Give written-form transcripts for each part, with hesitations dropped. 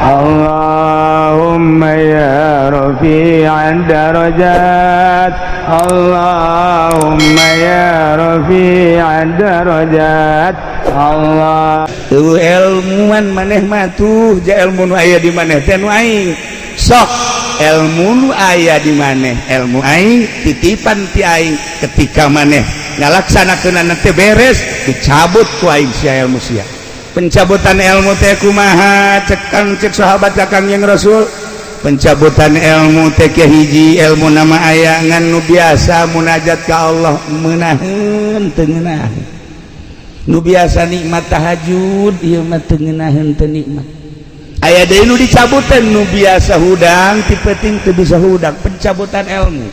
Allahumma ya rafi'ad darajat, Allahumma ya rafi'ad darajat. Allah tuh ilmuan maneh mah tuh ja ilmu nu aya di maneh teh nu aing sok ilmu nu aya di maneh ilmu aing titipan ti aing ketika maneh ngalaksanakeunana teh beres dicabut ku aing sia ilmu sia. Pencabutan ilmu teh kumaha cek sahabat ka Kangjeng Rasul. Pencabutan ilmu teh hiji ilmu nama aya ngan nu biasa munajat ka Allah meunaheun teu ngeunaheun. Nu biasa nikmat tahajud ieu mah teu ngeunaheun teu nikmat. Aya deui nu dicabutan nu biasa hudang ti penting teu bisa hudang pencabutan ilmu.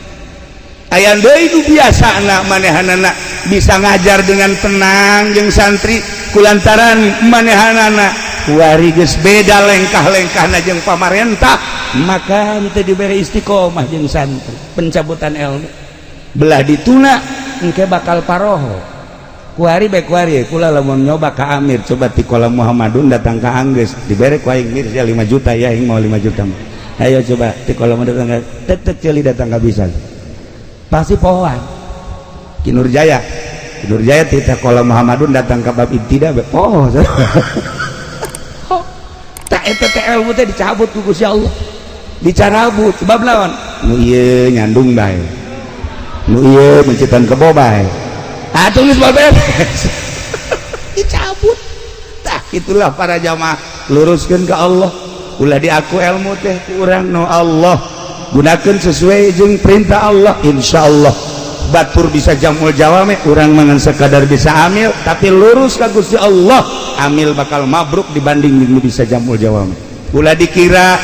Aya deui nu biasana manehanana bisa ngajar dengan tenang jeung santri kulantaran manehanana kuari geus beda lengkah-lengkahna jeung pamarentah maka teu dibere istiqomah jeung santri. Pencabutan ilmu belah dituna engke bakal paroho. Kuari baik kuari kula lamun nyoba ka Amir coba ti kolam Muhammadun datang ka Anggeus dibere ku aing Mirza 5 juta ya aing mau 5 juta. Ayo coba ti kolam datang ka tetek ceuli datang ka bisa. Pasti pohoan. Ki Nurjaya ti kolam Muhammadun datang ka bab ibtida poho. Tak eta teh ilmu teh dicabut ku Gusti Allah. Dicarabut sebab lawan nu ieu nyandung bae. Nu ieu mencitan kebo bae. Tulis beres dicabut. Tah itulah para jamaah luruskan ke Allah ulah diaku ilmu teh ku urang no Allah gunakan sesuai jeung perintah Allah insyaallah batur bisa jamul jawame urang mangan sekadar bisa amil tapi lurus ka Gusti Allah amil bakal mabruk dibanding nu bisa jamul jawame. Ulah dikira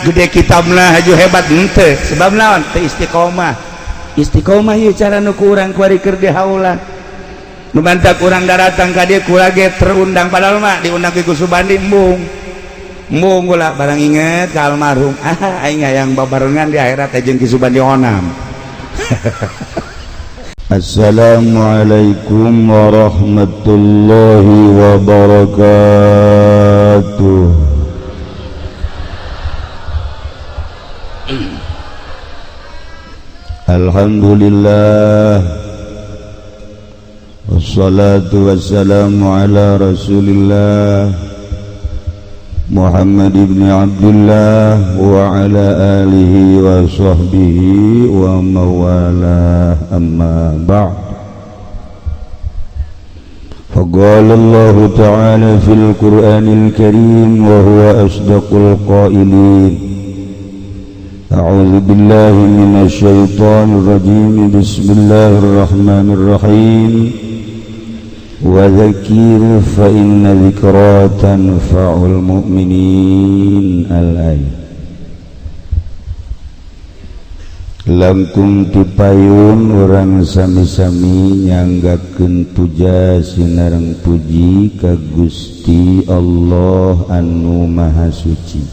gede kitabna haju hebat henteu sebab naon teu istiqomah ieu cara nu ku urang kuari keur dihaulan. Nu bantak urang datang ka dieu kula ge terundang padahal mah diundang ku Subandi embung ulah barang inget ka almarhum aing hayang babarengan di akhirat jeung ki Subandi onam. Assalamualaikum warahmatullahi wabarakatuh. Alhamdulillah wassalatu wassalamu ala rasulillah Muhammad ibn Abdullah wa ala alihi wa sahbihi wa mawala amma ba'd. Faqala Allah ta'ala fil Qur'anil Karim wa huwa asdaqul qailin. A'udzu billahi minasy syaithanir rajim. Bismillahir rahim. وذكر فإن ذكرى تنفع المؤمنين الآية. Langkung tipayun orang sami-sami nyanggakeun puja sinareng puji ka Gusti Allah anu Maha Suci.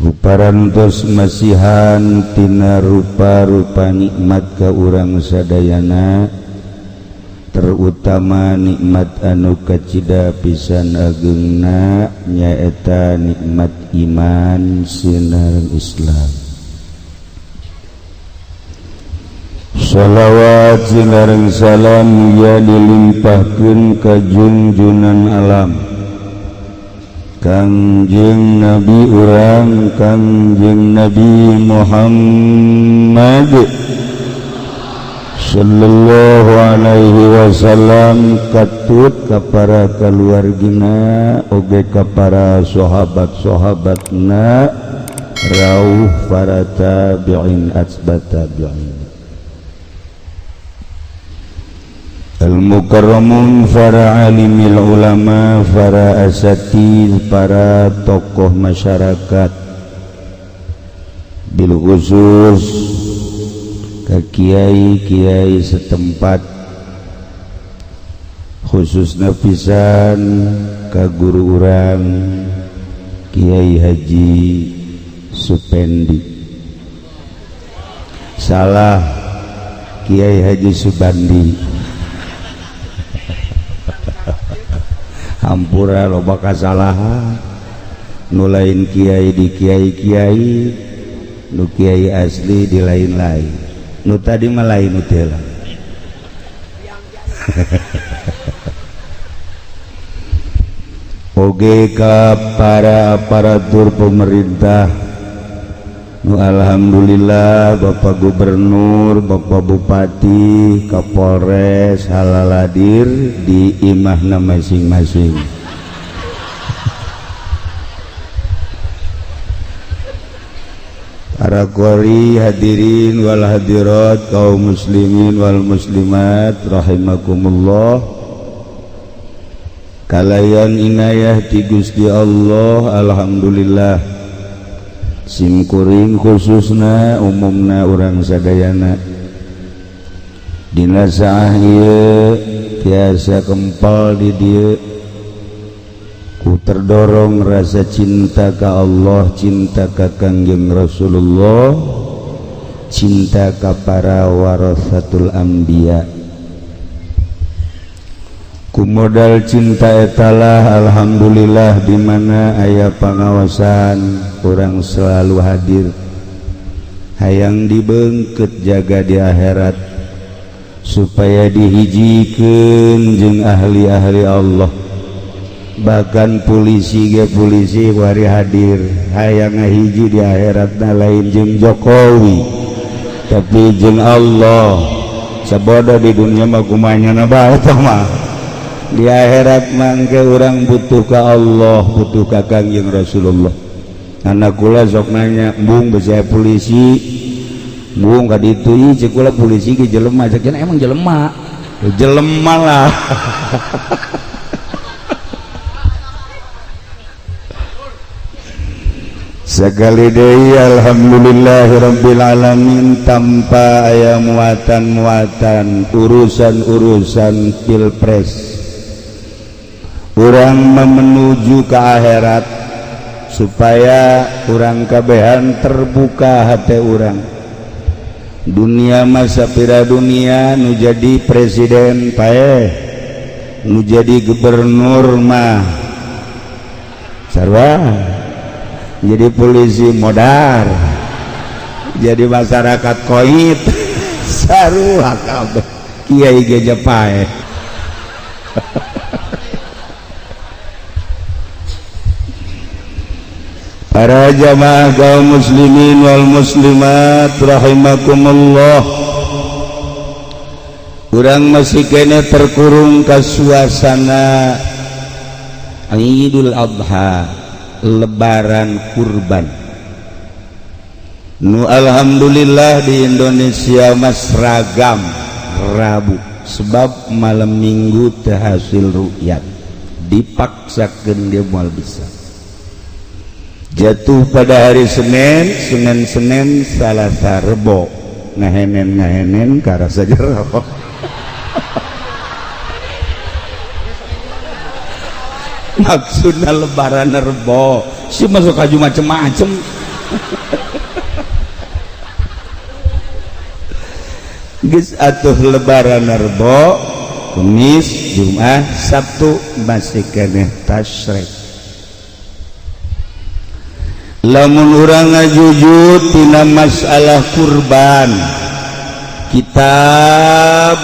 Ruparantos masihan tina rupa-rupa nikmat ka urang sadayana terutama nikmat anu kacida pisan ageungna nyaeta nikmat iman sinareng Islam. Shalawat sinareng salam ya dilimpahkeun ka junjunan alam Kangjeng Nabi urang Kangjeng Nabi Muhammad sallallahu alaihi wasallam katut ka para kaluargina oge ka para sahabat-sahabatna rauh para tabi'in atba tabi'in al-mukarramun para alimil ulama para asatid para tokoh masyarakat bil khusus ka kiai-kiai setempat khususna pisan ka guru urang Kiai Haji Supendi. Salah, Kiai Haji Subandi. Hampura loba kasalahan. nu lain kiai di kiai-kiai, nu kiai asli di lain-lain, nu tadi mah lain nu teh lah. Oge ka para aparatur pemerintah nu alhamdulillah Bapak Gubernur, Bapak Bupati, Kapolres halal hadir di imahna masing-masing. Para qori hadirin wal hadirat kaum muslimin wal muslimat rahimakumullah. Kalayan inayah ti Gusti Allah alhamdulillah simkuring khususna umumna urang sadayana dina saah ieu tiasa kempal di dieu ku terdorong rasa cinta ka Allah, cinta ka Kangjeng Rasulullah, cinta ka para warasatul anbiya. Ku modal cinta etalah alhamdulillah di mana aya pangawasan urang selalu hadir hayang dibeungkeut jaga di akhirat supaya dihijikeun jeung ahli-ahli Allah. Bahkan polisi ge polisi wari hadir hayang ngahiji di akhiratna lain jeung Jokowi tapi jeung Allah. Sabodo di dunia mah kumanyana bae tah mah, di akhirat mangke urang butuh ka Allah, butuh ka Kangjeng Rasulullah. Anak kula sok nanya, "Bung bisa polisi?" "Bung ka ditu ieu ceuk kula polisi ge jelema." Cek emang jelema. Jelema lah. Sekali deui alhamdulillahirabbil alamin tanpa aya muatan-muatan urusan-urusan pilpres. Urang menuju ke akhirat supaya urang kabehan terbuka hati urang. Dunia masa pira dunia nu jadi presiden paeh, nu jadi gubernur mah sarua, jadi polisi modar, jadi masyarakat koit sarua kabeh kiai geja paeh. Para jamaah kaum muslimin wal muslimat rahimakumullah, urang masih kene terkurung ka suasana Idul Adha, lebaran kurban. Nu alhamdulillah di Indonesia mas ragam Rabu sebab malam minggu teu hasil ru'yat dipaksakeun dia moal bisa. Jatuh pada hari Senin Salasa Rebo ngahenen karasa jero. Maksudna lebaran Rebo si masuk aju macem-macem. Geus atuh lebaran Rebo, Kamis, Jumat, Sabtu masih keneh tasyrik. Lamun urang ngajujut tina masalah kurban, kitab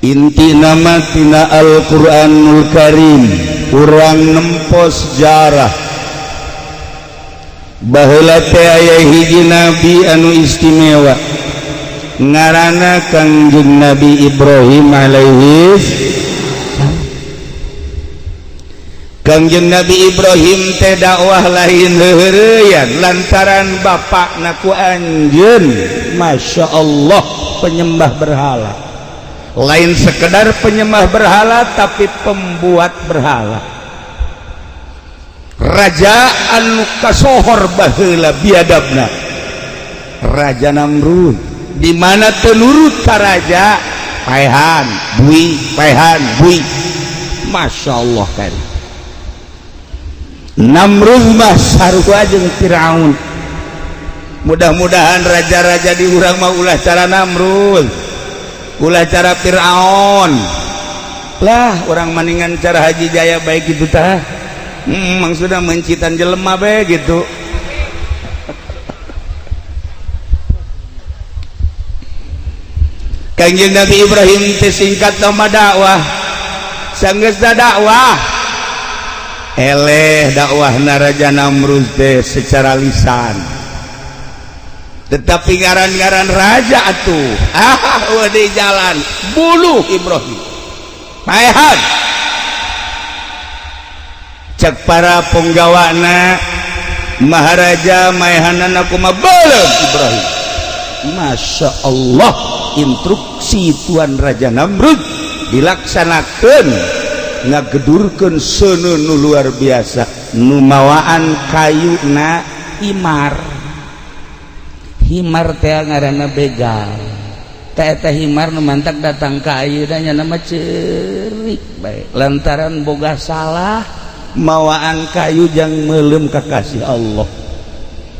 inti nama tina Al-Quranul Karim urang nempos sejarah baheula teh aya hiji nabi anu istimewa ngaranna Kangjeng Nabi Ibrahim alaihi. Kangjeng Nabi Ibrahim teh dakwah lain heureuyan lantaran bapakna ku anjeun Masya Allah penyembah berhala. Lain sekedar penyembah berhala tapi pembuat berhala. Raja anu kasohor baheula biadabna Raja Namrud, di mana teu nurut ka raja paehan bui. Masya Allah kan. Namrud mah sarua jeung Firaun. Mudah-mudahan raja-raja di urang mah ulah cara Namrud, ulah cara Firaun. Lah urang maningan cara Haji Jaya baik itu tah. memang sudah mencitan jelema be gitu. Kanjeng Nabi Ibrahim teh singkat nama dakwah sanggeus dakwah eleh dakwahna Raja Namrud teh secara lisan tetapi ngaran-ngaran raja atuh di jalan buluh Ibrahim maehan cek para penggawana maharaja maehanana kumaha beuleum Ibrahim. Masya Allah, instruksi Tuan Raja Namrud dilaksanakan ngagedurkeun seuneu nu luar biasa nu mawaan kayuna himar teh ngaranna begal teh eta himar nu mantak datang ka ayeuna nya nama ceurik bae lantaran boga salah mawaan kayu jang meuleum kakasih Allah.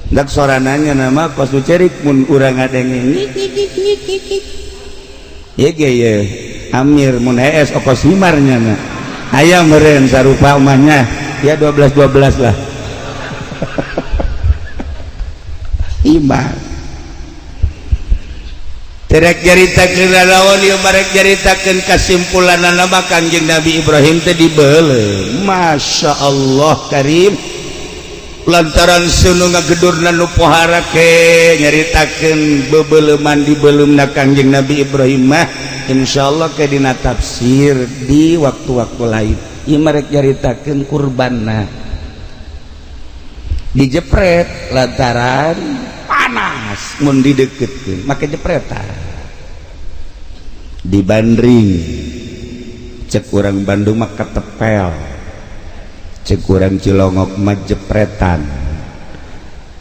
Dak sorananya nama pas nu cerik mun urang ngadenge ye ge ye amir mun hees okos himarnya na aya meureun sarupa umahnya ya 12 lah himar terek jaritakeun lawan ieu barek jaritakeun kasimpulanna nama Kanjeng Nabi Ibrahim teh dibeuleuh. Masya Allah karim lantaran seuneu ngagedurna nu pohara ke nyaritakeun bebeuleuman di beuleumeuna Kanjeng Nabi Ibrahim mah insyaallah ke dina tafsir di waktu-waktu lain. Ieu marek nyaritakeun kurbanna dijepret lantaran panas mun dideukeutkeun make jepretan dibandring cek urang Bandung mah ketepel cek urang Cilongok mah jepretan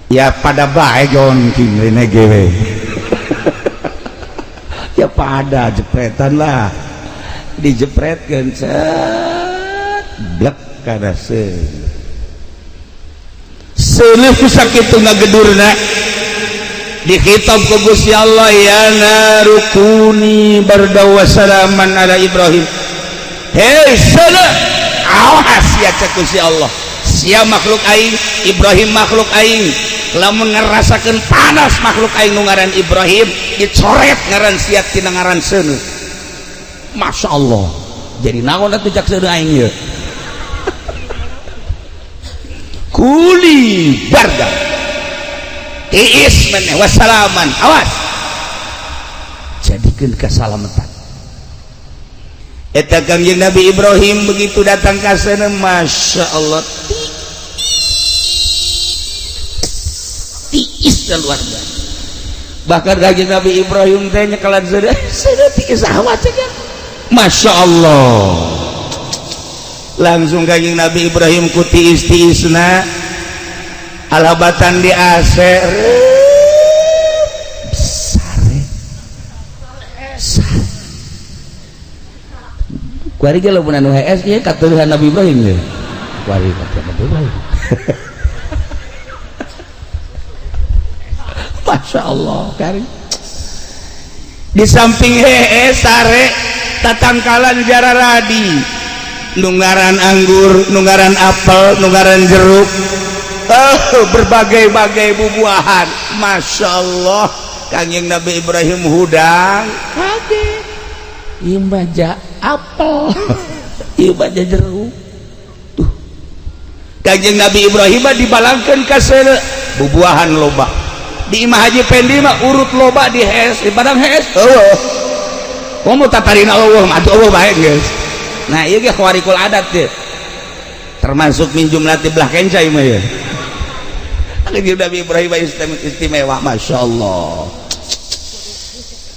ya pada bae jonking rene gewe ya pada jepretan lah dijepretkeun set blek kana seuleuh ku sakitu ngagedurna dikhitab ku Gusti Allah ya narukuni bardawa salaman ala Ibrahim. Hei sana awas ya cek Gusti Allah sia makhluk aing Ibrahim makhluk aing lamun ngerasakeun panas makhluk aing nu ngaran Ibrahim dicoret ngaran sia tina ngaran seuneu. Masya Allah jadi naon atuh cak seuneu aing ieu kuli barda tiis meneh wassalaman awas jadikeun kasalamatan. Eta Kanjeng Nabi Ibrahim begitu datang ka sana Masya Allah tiis dan luar biasa. Bahkan Kanjeng Nabi Ibrahim teh nyekelan sana tiis awat cenah Masya Allah langsung Kanjeng Nabi Ibrahim ku tiis-tiisna alhabatan di AC kuari ge lamun anu HS ieu katurunan Nabi Ibrahim ye kuari katurunan Nabi Ibrahim Masya Allah kari di samping HS sare tatangkalan jararadi nungaran anggur nungaran apel nungaran jeruk berbagai-bagai bubuahan. Masya Allah Kanjeng Nabi Ibrahim hudang kaget ieu baja apel ieu baja jeruk tuh Kanjeng Nabi Ibrahim dibalangkeun ka seuneu bubuahan loba di Imah Haji Pendi mah urut loba di hes di padang hes komo tatarina Allah mah Allah bae geus. Nah ieu ge khawarikul adat teh termasuk min jumlati belah kencai mah ya Kanjeng Nabi Ibrahim istimewa Masya Allah.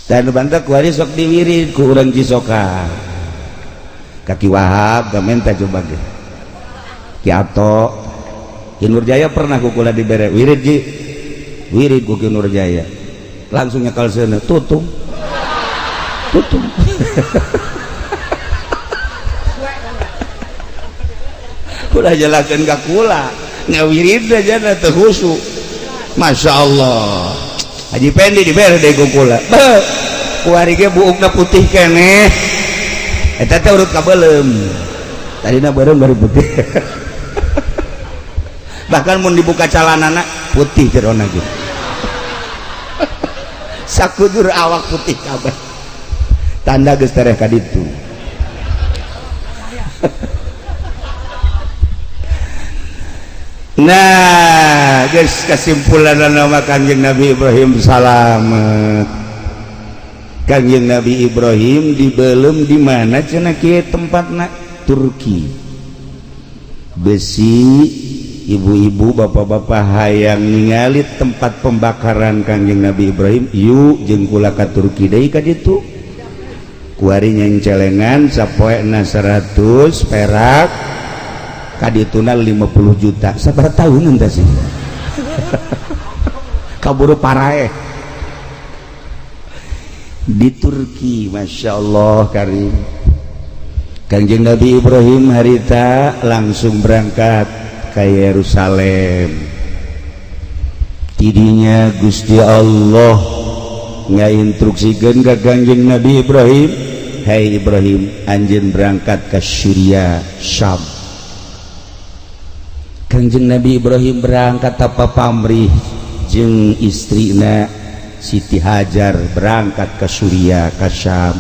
Dan bantak kuari sok diwirid ku urang Cisoka kaki Wahab gamenta coba ge Ki Ato Ki Nurjaya pernah kukula dibere wirid ji wirid ku Ki Nurjaya langsung nyekal seuneu tutung udah jelakeun ka kula ngawirid aja teh khusyuk. Masya Allah Haji Pendi dibere deui ku kula kuari ge buukna putih keneh eta teh urut ka beuleum tadina beureum bari putih bahkan mun dibuka calanana putih terona gitu sakudur awak putih kabeh tanda geus tereh ka ditu. Nah guys, kesimpulan nama Kanjeng Nabi Ibrahim salamet. Kanjeng Nabi Ibrahim dibelem di mana cenah kieu tempatna? Turki. Besi ibu-ibu bapak-bapak hayang ningali tempat pembakaran Kanjeng Nabi Ibrahim, yuk jeung kula ka Turki deui ka ditu. Kuari nyencelengan sapoena 100 perak, kadituna 50 juta. Sabar tahun entah sih. Kaburu parae. Di Turki, Masya Allah karim. Kanjeng Nabi Ibrahim harita langsung berangkat ke Yerusalem. Tidinya Gusti Allah ngainstruksikeun ka Kanjeng Nabi Ibrahim, hai Ibrahim, anjeun berangkat ke Syria, Syam. Kanjeng Nabi Ibrahim berangkat apa pamrih jeung istrina Siti Hajar berangkat ke Syria, ke Syam.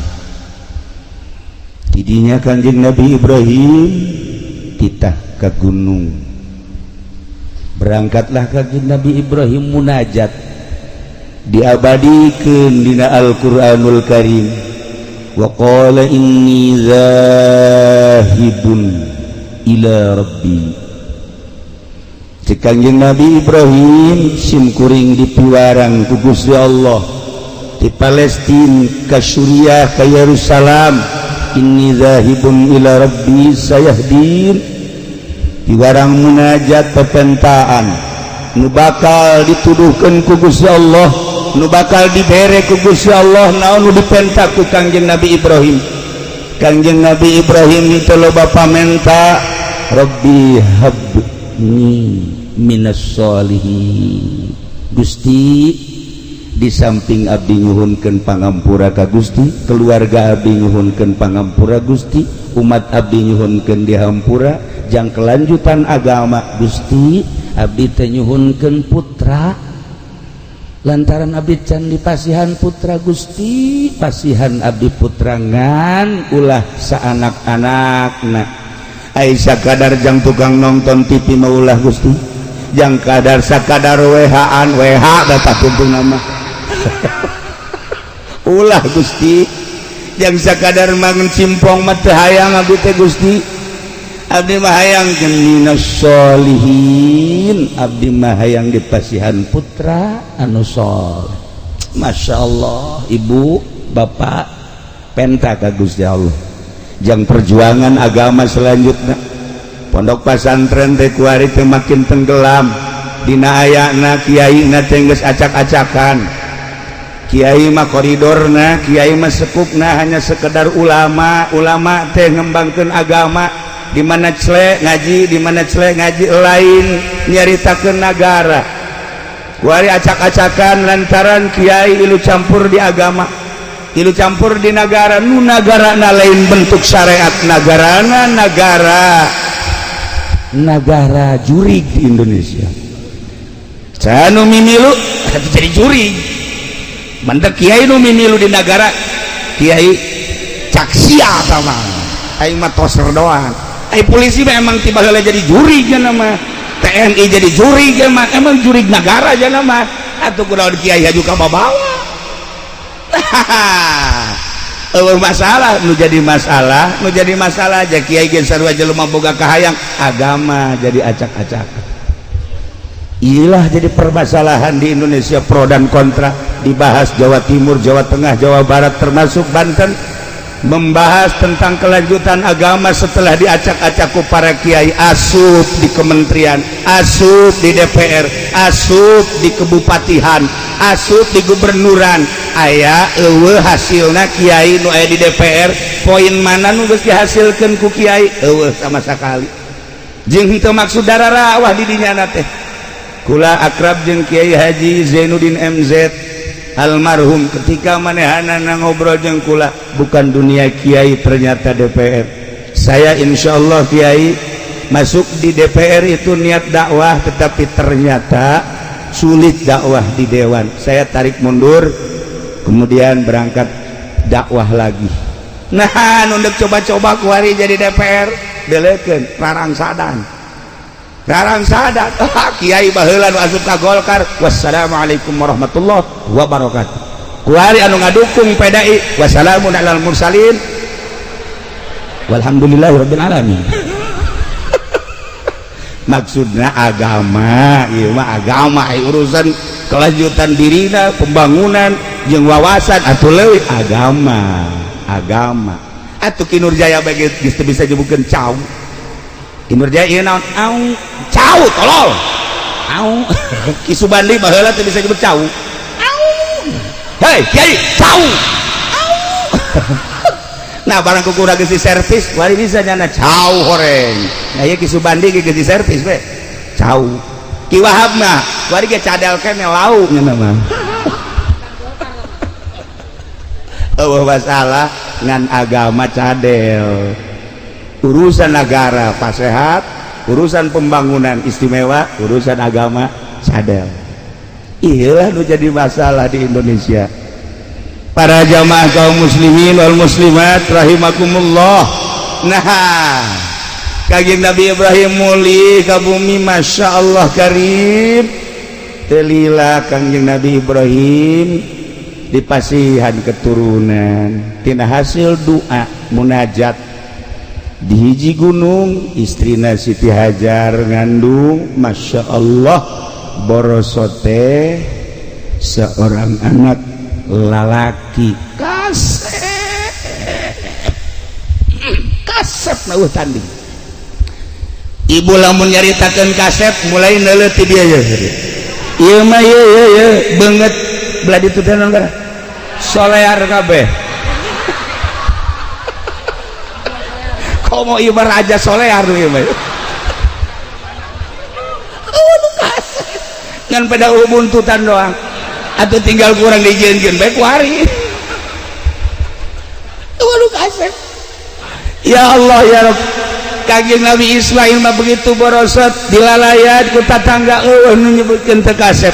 Tidinya Kanjeng Nabi Ibrahim titah ke gunung. Berangkatlah Kanjeng Nabi Ibrahim munajat, diabadikeun dina Al-Qur'anul Karim. Wa qala inni zahibun ila rabbi. Kanjeng Nabi Ibrahim simkuring dipiwarang ku Gusti Allah di Palestina ka Suriah ka Yerusalem. Inni zahibun ila rabbi sayahdin. Piwarang munajat pepentaan nu bakal dituduhkeun ku Gusti Allah, nu bakal dibere ku Gusti Allah, naon nu dipenta ku Kanjeng Nabi Ibrahim. Kanjeng Nabi Ibrahim itu loba pamenta, Rabbi habni minas solihin. Gusti, di samping abdi nyuhunkeun pangampura ka Gusti, keluarga abdi nyuhunkeun pangampura Gusti, umat abdi nyuhunkeun dihampura, jang kelanjutan agama Gusti, abdi teh nyuhunkeun putra. Lantaran abdi can dipasihan putra Gusti, pasihan abdi putra ngan ulah saanak-anakna. Ai sakadar jang tukang nonton TV maulah Gusti, jang kadar sakadar WH-an WH datang kumpul nama. Ulah Gusti, jang sakadar mangun simpong mah teu hayang abdi teh Gusti. Abdi mah hayang minas solihin, abdi mah hayang dipasihan putra anu saleh. Masya Allah, ibu bapak penta ka Gusti Allah. Jang perjuangan agama selanjutnya pondok pesantren teh kuari teh makin tenggelam dina ayana kiaina teh geus acak-acakan. Kiai mah koridorna, kiai mah sekupna hanya sekedar ulama teh ngembangkeun agama. Di mana celek ngaji, di mana celek ngaji lain nyaritakeun nagara. Kuari acak-acakan lantaran kiai ilu campur di agama, ilu campur di negara. Nu nagarana lain bentuk syariat, nagarana negara jurig di Indonesia. Saya nu mimilu jadi jurig. Mantek kiai nu mimilu di negara, kiai caksia sama ai mah toser doang. Ai polisi memang tiba heula jadi jurig ya nama, TNI jadi jurig ya mah, emang jurig negara ya nama. Atuh kunaon kiai haju ka babawa. Masalah nu jadi masalah aja kiai ge sarua jelema boga kahayang, agama jadi acak-acakan. Inilah jadi permasalahan di Indonesia, pro dan kontra dibahas. Jawa Timur, Jawa Tengah, Jawa Barat termasuk Banten membahas tentang kelanjutan agama setelah diacak-acak ku para kiai, asup di kementerian, asup di DPR, asup di kebupatihan, asup di gubernuran. Aya eueuh hasilna kiai nu aya di DPR, poin mana nu geus dihasilkeun ku kiai? Eueuh sama sakali. Jeung henteu maksud dararawah di dinya teh. Kula akrab jeung Kiai Haji Zainuddin MZ almarhum, ketika manehana ngobrol jeung kula, bukan dunia kiai ternyata DPR. Saya insya Allah kiai masuk di DPR itu niat dakwah tetapi ternyata sulit dakwah di dewan. Saya tarik mundur, kemudian berangkat dakwah lagi. Nah, nunduk coba-coba kuari jadi DPR, belekeun Rarang Sadan. Kiai baheula nu asup ka Golkar. Wassalamualaikum warahmatullahi wabarakatuh. Kuari anu ngadukung PDI. Wassalamun alal mursalin. Walhamdulillahirabbil alamin. Maksudna agama, ieu mah agama urusan kelanjutan dirina, pembangunan jeung wawasan atuh leuwih agama. Atuh Kinurjaya bage geus teu bisa nyebutkeun cau. Kinurjaya ieu naon? Au, cau tolol. Au. Ki Subandi baheula teu bisa nyebut cau. Au. Hei, Kiai, cau. Au. Nah, barang kukurang geus diservis, wari bisa nyana cau horeng. Nah, ieu Ki Subandi geus diservis we. Cau. Ki Wahab mah wari ge cadel keneh lauk nya mah. Eueuh masalah ngan agama cadel. Urusan negara pasehat, urusan pembangunan istimewa, urusan agama cadel. Iyalah nu jadi masalah di Indonesia. Para jamaah kaum muslimin wal muslimat rahimakumullah. Nah, Kangjeng Nabi Ibrahim muli ka bumi, Masya Allah karim. Telila Kangjeng Nabi Ibrahim dipasihan keturunan tina hasil doa munajat di hiji gunung. Istrina Siti Hajar ngandung, Masya Allah, borosote seorang anak lalaki. Kasep na tanding. Ibu lamun nyaritakeun kasep mulai neuleut ti dia ya. Ieu mah ye beungeut belah ditu teh naon kana? Solear kabeh. Komo ieu raja solear ieu mah. Kasep. Ngan pada ubuntutan doang. Atau tinggal kurang dijieunkeun bae ku hari. Waduh kasep. Ya Allah ya Rabb. Kangjeng Nabi Ismail mah begitu borosot dilalayan ku tatangga eueuh nu nyebutkeun teu kasep.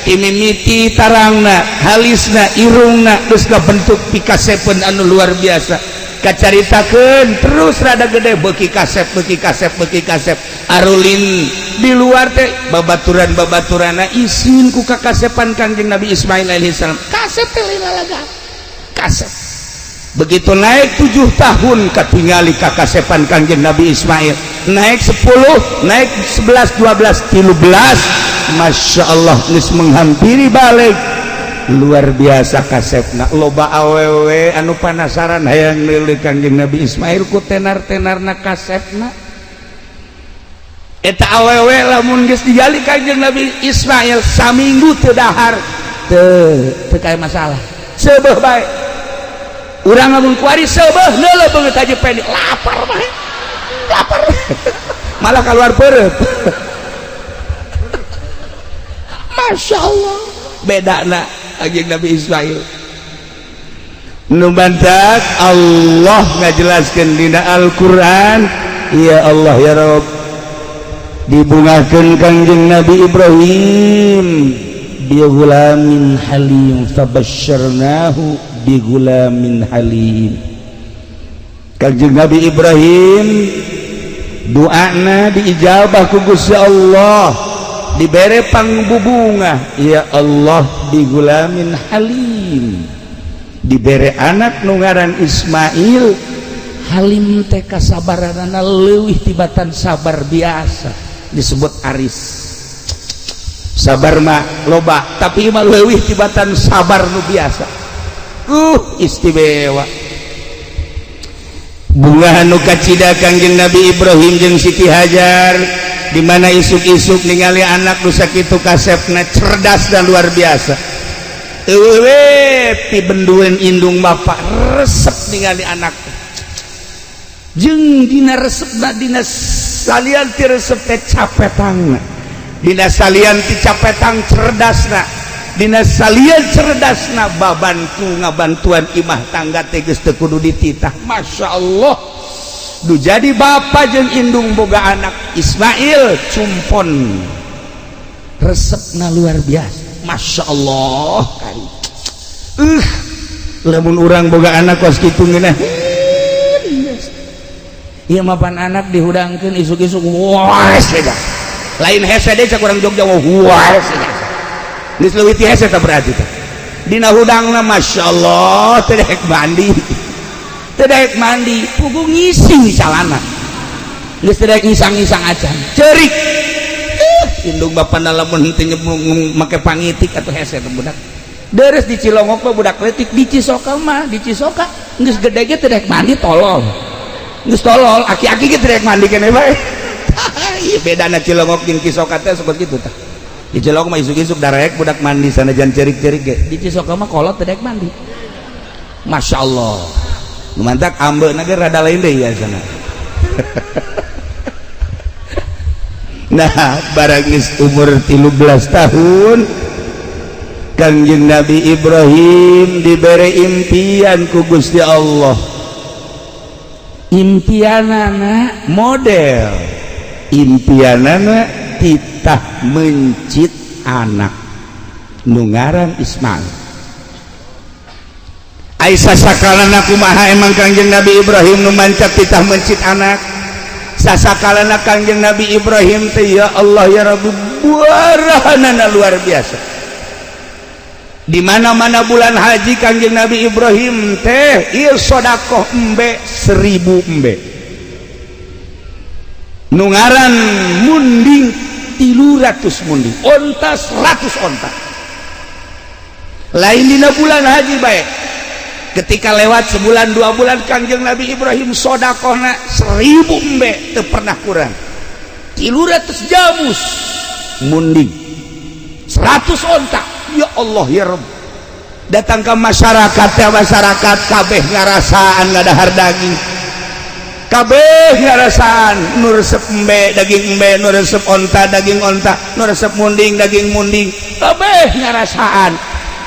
Imimiti tarangna, halisna, irungna geus kabentuk pikasepeun anu luar biasa. Kacaritakeun terus rada gede beuki kasep. Arulin di luar teh babaturan-babaturana isin ku kakasepan Kangjeng Nabi Ismail alaihi salam. Kasep teh lalaga. Kasep. Begitu naik 7 tahun katingali kakasepan Kangjeng Nabi Ismail. Naik 10, naik 11, 12, 13. Masya Allah geus menghampiri balik. Luar biasa kasepna. Loba awewe anu penasaran hayang nilai Kangjeng Nabi Ismail ku tenar-tenarna kasepna. Eta awewe lamun geus digali Kangjeng Nabi Ismail saminggu teu dahar teu kae masalah. Seubeuh bae. Urang lamun kuari seubeuh neuleuh beungeut haji peni lapar bae. Lapar. Malah keluar peureup. Masya Allah. Bedana Kangjeng Nabi Ismail. Nu bantak Allah ngajelaskeun dina Al-Qur'an, ya Allah ya Rabb, dibungakeun Kangjeng Nabi Ibrahim bi gulamin halim fabasyarnahu bi gulamin halim. Kangjeng Nabi Ibrahim doana diijabah ku Gusti Allah, dibere pangbubunga, ya Allah bi gulamin halim, dibere anak nu ngaran Ismail. Halim teh kasabaranana leuwih tibatan sabar biasa, disebut aris. Sabar mah loba, tapi mah leuwih tibatan sabar nu biasa. Istimewa. Bunga nu kacida Kangjeng Nabi Ibrahim jeung Siti Hajar, di mana isuk-isuk ningali anak nu sakitu kasepna cerdas dan luar biasa. Eueuh ti bendueun indung bapa resep ningali anak. Jeung dina resepna dina salian ti resep teh capetangna, dina salian ti capetang cerdasna, dina salian cerdasna babantu ngabantuan imah tangga teh geus teu kudu dititah. Masya Allah. Du jadi bapa jeung indung boga anak Ismail cumpon resepna luar biasa, masya Allah kan. Lamun urang boga anak kos kitu geuna ieu mapan anak dihudangkeun isuk-isuk wah seda lain hese deui cak urang Jogja wah seda geus leuwih ti hese teh berarti teh dina hudangna masya Allah teu daek mandi teu daek mandi pugu ngisi calana geus teu daek ngisang-ngisang acan ceurik indung bapana lamun henteu make pangitik atuh hese teh budak deres di Cilongok mah budak leutik di Cisoka mah di Cisoka geus gede ge teu daek mandi tolol geus tolol aki-aki ge teu daek mandi keneh bae ieu bedana Cilongok jeung Cisoka teh seperti kitu tah di Cilongok mah isuk-isuk dareek budak mandi sanajan cerik-cerik ge di Cisoka mah kolot teu daek mandi masya Allah nu mantak ambeuna ge rada lain deui ya sana nah barang geus umur 13 tahun Kangjeng Nabi Ibrahim diberi impian ku Gusti Allah. Impianana model, impianana titah mencit anak nu ngaran Ismail. Aisyah sakalana kumaha emang Kangjeng Nabi Ibrahim nu mancap titah mencit anak. Sasakalana Kangjeng Nabi Ibrahim teh ya Allah ya Rabbi buarahanana luar biasa. Di mana-mana bulan haji Kangjeng Nabi Ibrahim teh ieu sedekah embe 1000 embe. Nu ngaran munding 300 munding, onta 100 onta. Lain dina bulan haji bae. Ketika lewat sebulan 2 bulan Kangjeng Nabi Ibrahim sedekahna 1000 embe teu pernah kurang. 300 jamus munding. 100 onta. Ya Allah ya Rabb datang ke masyarakat ya masyarakat kabeh ngarasaan ngadahar daging kabeh ngarasaan nu resep embe daging embe nu resep onta daging onta nu resep munding daging munding kabeh ngarasaan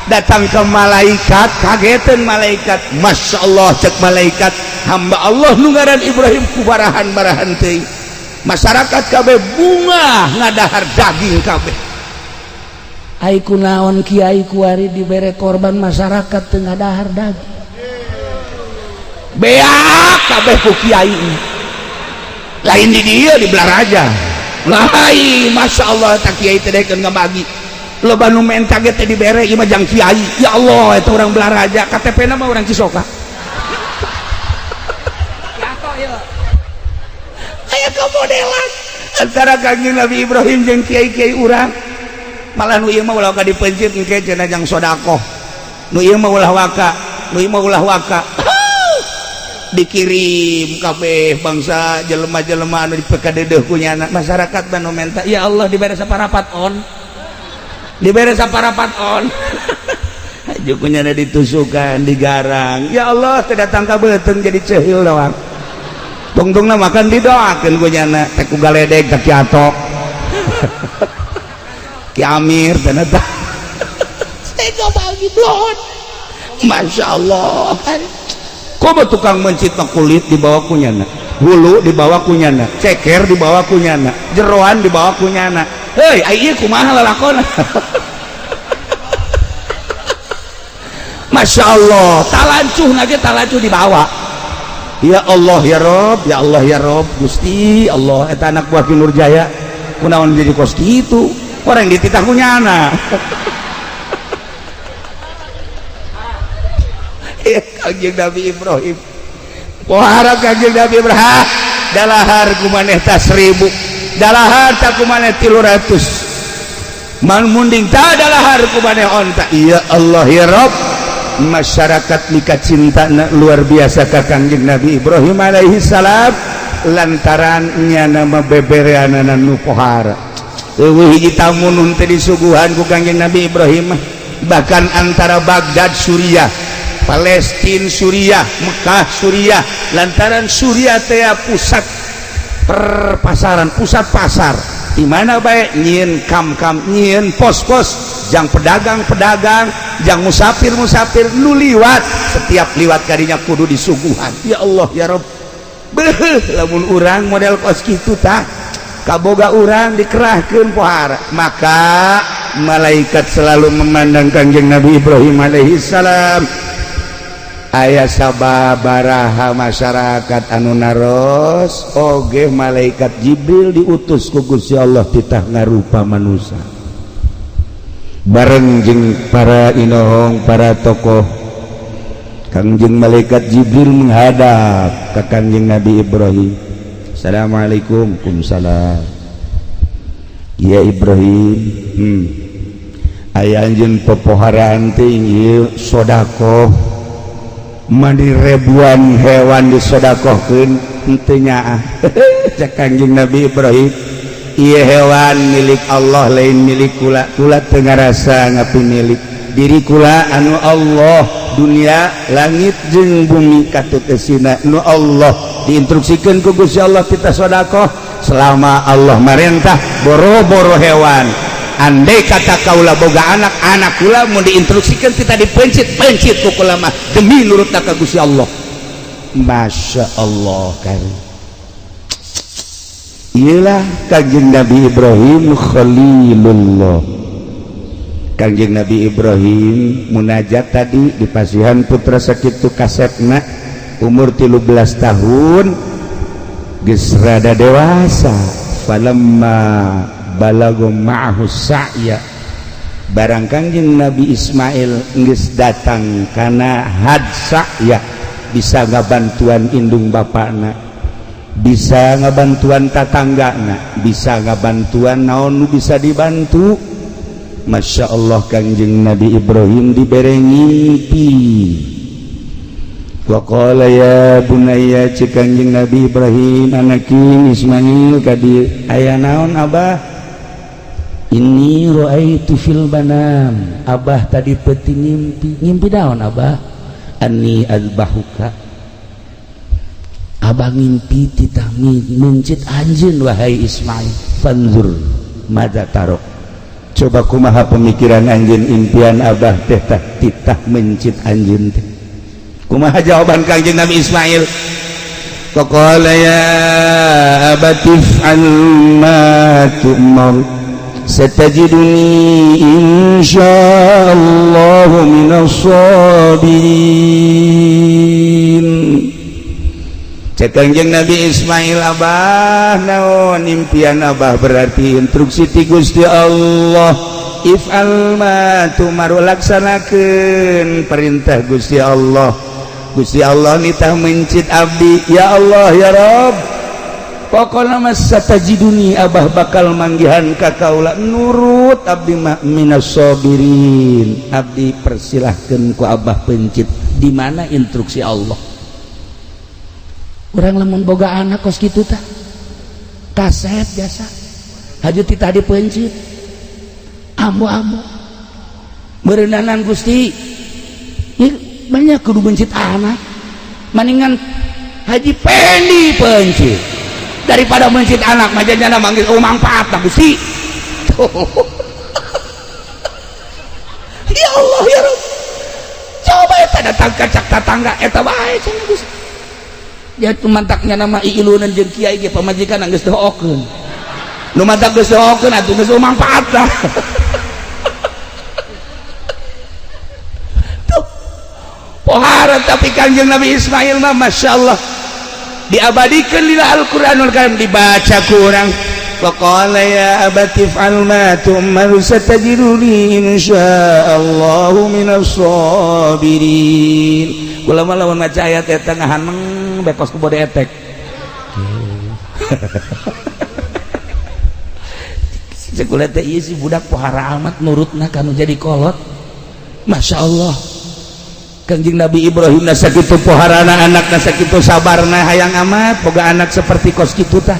datang ke malaikat kageteun malaikat masya Allah cek malaikat hamba Allah nu ngaran Ibrahim kubarahan-barahan teuing masyarakat kabeh bunga ngadahar daging kabeh. Ai kunaon kiai kuari dibere korban masyarakat tengah dahar daging beak kabeh ku kiai lain di dia di Belaraja lain masya Allah tak kiai teh dekeun ngabagi loba nu menta ge teh dibere ieu mah jang kiai ya Allah eta urang Belaraja KTP-na mah urang Cisoka aya kemodelan antara Kangjeng Nabi Ibrahim jeung kiai-kiai urang malah nu ieu mah ulah ka dipencit engke cenah jang sedekah nu ieu mah ulah waka nu ieu mah ulah waka dikirim kabeh bangsa jelema-jelema anu dipekadeudeuh ku nyana masyarakat banu menta ya Allah dibere saparapat on dibere saparapat on aju ku nyana ditusukan digarang ya Allah teu datang ka beuteung jadi ceuhil doang tungtungna makan didoakeun ku nyana teh ku galedeg teh kiatok Ki Amir ternyata saya bagi blon masya Allah kok tukang mencit kulit dibawa kunyana hulu dibawa kunyana ceker dibawa kunyana jeroan dibawa kunyana hei ieu kumaha lalakona masya Allah talancuh nage talancuh dibawa ya Allah ya Rob ya Allah ya Rob Gusti Allah eta anak buah Ki Nurjaya kunaon jadi kos kitu orang dititah kunyana Kangjeng Nabi Ibrahim pohara Kangjeng Nabi Ibrahim dalahar kumaneh ta 1000 dalahar ta kumaneh 300 man munding ta dalahar kumaneh onta ya Allah ya Rabb masyarakat mika cintana luar biasa ka Kangjeng Nabi Ibrahim alaihi salam lantaran nyana bebereanana nu pohara hiji tamu nun teh disuguhan ku Kangjeng Nabi Ibrahim bahkan antara Baghdad Suriah Palestina Suriah Mekah Suriah lantaran Suriah teh pusat perpasaran pusat pasar di mana bae nyieun kam-kam nyieun pos-pos jang pedagang-pedagang jang musafir-musafir nu liwat setiap liwat kadinya kudu disuguhan ya Allah ya Rabb lamun urang model kos kitu tah kaboga urang dikerahkeun pohara maka malaikat selalu memandang Kangjeng Nabi Ibrahim alaihi salam aya sababaraha masyarakat anu naros oge malaikat Jibril diutus ku Gusti Allah titah ngarupa manusia bareng jeung para inohong para tokoh Kangjeng malaikat Jibril menghadap ke Kangjeng Nabi Ibrahim. Assalamualaikum. Waalaikumsalam. Ya Ibrahim, aya anjeun pepoharaan teh ieu sedekah. Mani ribuan hewan disedekahkeun henteu nyaah. Cak Kangjeng Nabi Ibrahim, ieu hewan milik Allah lain milik kula. Kula teu ngarasa ngapimilik. Diri kula anu Allah dunia langit jeung bumi katutesina nu Allah diinstruksikeun ku Gusti Allah kita sedekah selama Allah marentah boro-boro hewan andai kata kaula boga anak kula mun diinstruksikeun kita dipencit ku kula mah demi nurutna ka Gusti Allah. Masya Allah kan inilah Kangjeng Nabi Ibrahim Khalilullah. Kangjeng Nabi Ibrahim munajat tadi di pasihan putra sakitu kasetna umur 13 tahun geus rada dewasa falamma balagu ma'ahu sa'ya barang Kangjeng Nabi Ismail geus datang kana had sa'ya bisa ngabantuan indung bapakna bisa ngabantuan tatanggana bisa ngabantuan naon nu bisa dibantu. Masya Allah Kangjeng Nabi Ibrahim dibere ngimpi wa qala ya bunayya cik Kangjeng Nabi Ibrahim anakin Ismail kadi aya naon abah inni ra'aitu fil banam abah tadi peuting ngimpi naon abah anni azbahuka abah ngimpi titah mencit anjeun wahai Ismail fanzur madza tarok coba kumaha pemikiran anjeun impian abah teh titah mencit anjeun teh kumaha jawaban Kangjeng Nabi Ismail faqala ya abati fa'al ma tu'mar satajiduni insyaallah minas sabirin. Cek Kangjeng Nabi Ismail abah naon impian abah berarti instruksi ti Gusti Allah if'al ma tu'mar laksanakeun perintah Gusti Allah. Gusti Allah nitah mencit abdi ya Allah ya Rabb pokona mas satajiduni abah bakal manggihan ka kaula nurut abdi minas sabirin abdi persilahkeun ku abah pencit di mana instruksi Allah. Urang lamun boga anak kos kitu tah kaset biasa haju titah dipencit ambo-ambo berendanan Gusti banyak kudu mencit anak mendingan haji pendi pencit daripada mencit anak majanya manggil mangfaat dah Gusti. Ya Allah ya Rabb coba eta datang kacak tetangga eta bae cenah Gusti ya mantaknya nama iilunan jeung kiai ge pamajikan geus doakeun nu mantak geus doakeun atuh geus mangfaat lah. Tuh pohara tapi Kangjeng Nabi Ismail mah Masya Allah diabadikeun dina Al-Qur'anul Karim dibaca ku urang faqala ya abati fa'al ma tu'mar satajiduni insyaallah minas sabirin. Kula mah lamun maca ayat eta ngahan bekos ku bode etek. Sekula teh ieu si budak pohara amat nurutna kanu jadi kolot. Masya Allah. Kangjeng Nabi Ibrahim na sakitu poharana anakna sakitu sabarna hayang amat boga anak seperti kos kitu tah.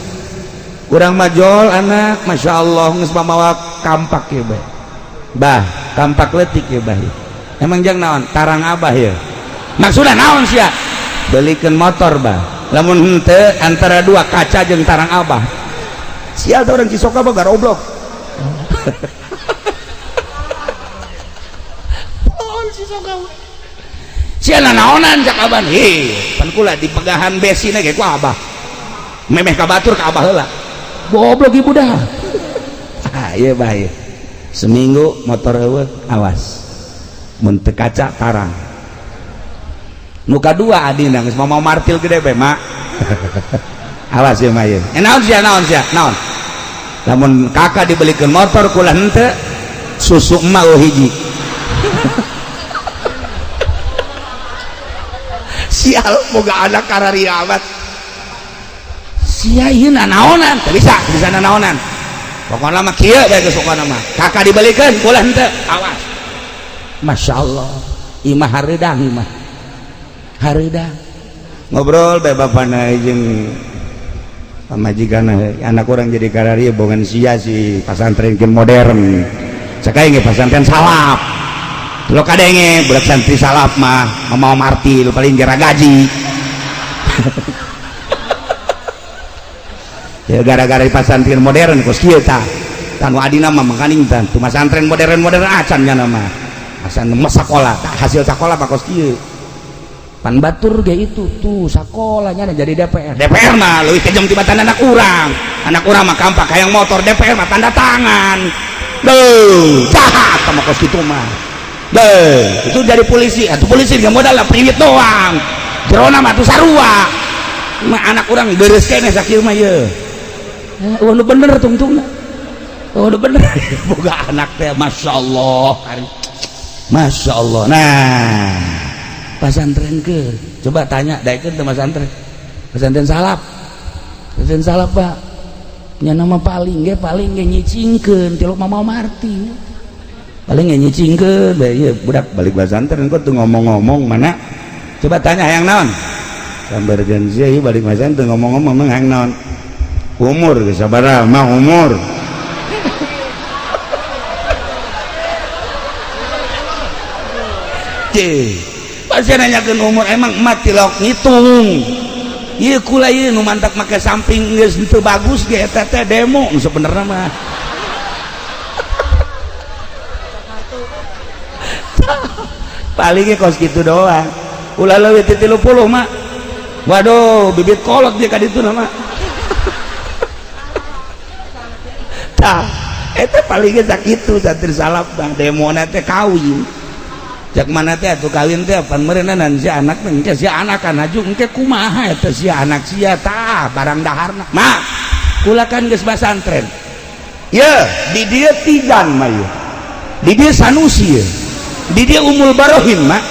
Urang majol anak Masya Allah geus mamawa kampak ye bae. Bah, kampak leutik ye bae. Emang jang naon? Tarang abah ya. Maksudna naon sia? Belikeun motor bah. Lamun henteu antara dua kaca jeung tarang abah. Sial teh urang Cisoka boga goblok. Pohon Cisoka. Siana naonan cak abah. Pan kula di pegahan besina ge ku abah. memeh ka batur ka abah heula goblok ibu dah. Iya bahaya seminggu motor eueuh awas mun teu kaca tarang nu kadua adina geus mau martil gede bae mak. Awas ya mah ieu naon lamun kakak dibelikeun motor kula henteu susu emak hiji. Sial boga anak kararia amat sia ieu nanaonan teu bisa nanaonan pokona mah kieu bae geus pokona mah kakak dibelikeun kula henteu awas. Masya Allah imah hareudang imah hareudang ngobrol bae bapana jeung pamajikanna anak orang jadi kararia bogan sia si pasantren modern cakaing ge pasantren salap lo kadenge budak santri salap mah mau martil paling gara gaji. Ya gara-gara di pasantren modern kos kieu tah tanu adina mah mangkaning tah tu pasantren modern acan nya nama asan mah sakola hasil sakola mah kos kieu pan batur ge itu tuh sakolanya jadi DPR mah leuwih kejam tibatan anak urang mah kampak hayang motor DPR mah tanda tangan deuh jahat sama kos kitu mah deuh itu jadi polisi atuh polisi ge modal priwit doang jerona mah atuh sarua mah anak urang geureus keneh sakieu mah ye nu bener tungtungna nu bener boga anak teh masyaallah nah pasantren ke coba tanya daekeun teh pasantren salap Pak nya nama paling ge nyicingkeun ti Lukman mau marti paling ge nyicingkeun bae ieu budak balik pasantren kok tuh ngomong-ngomong mana coba tanya hayang naon sambarkeun sia ieu balik pasantren ngomong-ngomong mah hayang naon umur ge sabaraha mah umur pasti nanyakeun umur emang emak tilok ngitung ieu kula ieu nu mantak make samping geus teu bagus ge eta teh demo sebenarnya mah. Paling ge kos kitu doang ulah leuwih ti 30 mak waduh bibit kolot dia ka ditu na mak. Tah eta paling ge sakitu santri salap bang demona teh kawin jak mana teh atuh kawin teh pan meureunan si anak teh engke si anak kan aju engke kumaha eta si anak sia tah barang daharna mak kula kan geus pasantren ye di dieu tigan mah ye di dieu sanusi ye di dieu umul barohin mak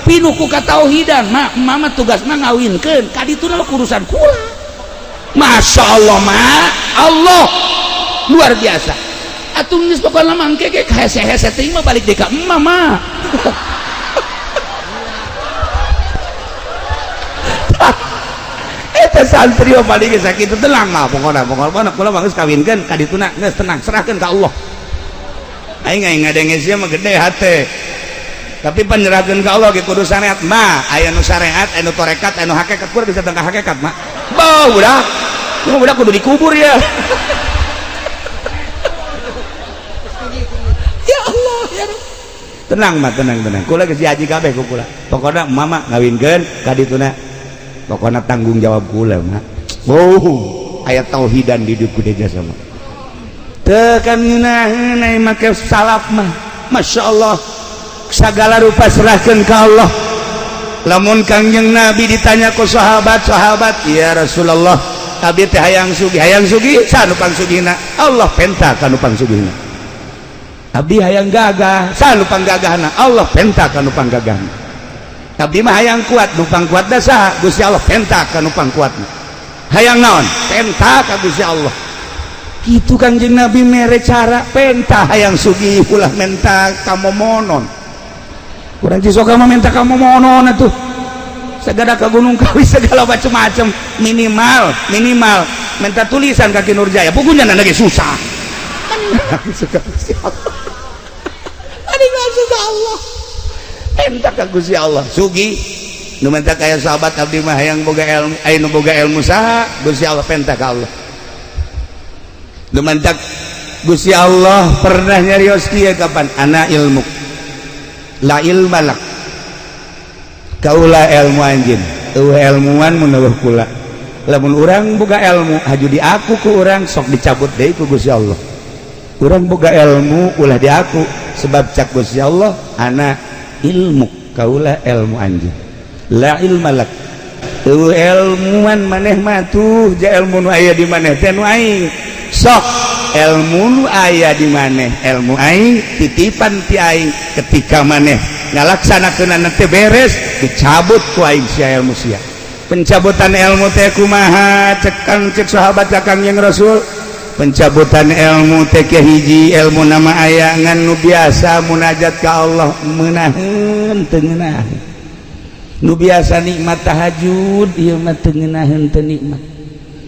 pinuh ku katauhidan mak mama tugasna ngawinkeun ka dituna urusan kula masyaallah mak Allah luar biasa atuh geus pokona mangke ge hese-hese teh mah balik deui ka emma mah. Eta santri paling ge sakitu tenang mah pokona kula mah geus kawinkeun ka dituna geus tenang serahkeun ka Allah. Aing ngadenge sia mah gede hate. Tapi penyerahkeun ka Allah ge kudu syariat mah aya nu syariat anu torekat anu hakikat kudu bisa tengah hakikat mah. Bau budak kudu dikubur ya. Ya Allah ya tenang mah tenang kula geus diaji kabeh ku kula pokona mama ngawinkeun ka dituna pokona tanggung jawab kula mah aya tauhidan di hidup kudu jasa mah teu kan ngeunaheun make salaf mah masyaallah sagala rupa serahkeun ka Allah lamun Kangjeng Nabi ditanya ku sahabat ya Rasulullah abdi teh hayang sugih sanupang sugihna Allah penta kanu pangsugihna abdi hayang gagah sanupang gagahna Allah penta kanu panggagahna abdi mah hayang kuat nupang kuat da saha Gusti Allah penta kanu pangkuatna hayang naon penta ka Gusti Allah kitu Kangjeng Nabi mere cara penta hayang sugih ulah menta kamomonon urang cisoka mah menta kamomonon atuh segala ke Gunung Kawi segala macam-macam minimal minta tulisan kaki Nurjaya bukunya lagi susah susah Allah minta ke Gusti Allah sugi nu minta kaya sahabat abdi mah yang boga ilmu anu boga ilmu saha Gusti Allah minta ke Allah nu minta Gusti Allah pernah nyarios kieu kapan ana ilmu la ilmalak kaula ilmu anjeun eueuh ilmuan mun eueuh kula lamun urang boga ilmu haju di aku ku urang sok dicabut deui ku Gusti Allah. Urang boga ilmu ulah di aku sebab cak Gusti Allah ana ilmu kaula ilmu anjeun. La ilma lak. Teu ilmuan maneh mah tuh ja ilmu nu aya di maneh teh nu aing. Sok ilmu nu aya di maneh ilmu aing titipan ti aing ketika maneh ngalaksanakeunana teh beres dicabut ku aing sia ilmu sia. Pencabutan ilmu teh kumaha cek sahabat kakang yang Rasul. Pencabutan ilmu teh hiji ilmu nama aya ngan nu biasa munajat ka Allah meunaheun teu ngeunaheun. Nu biasa nikmat tahajud ieu mah teu ngeunaheun teu nikmat.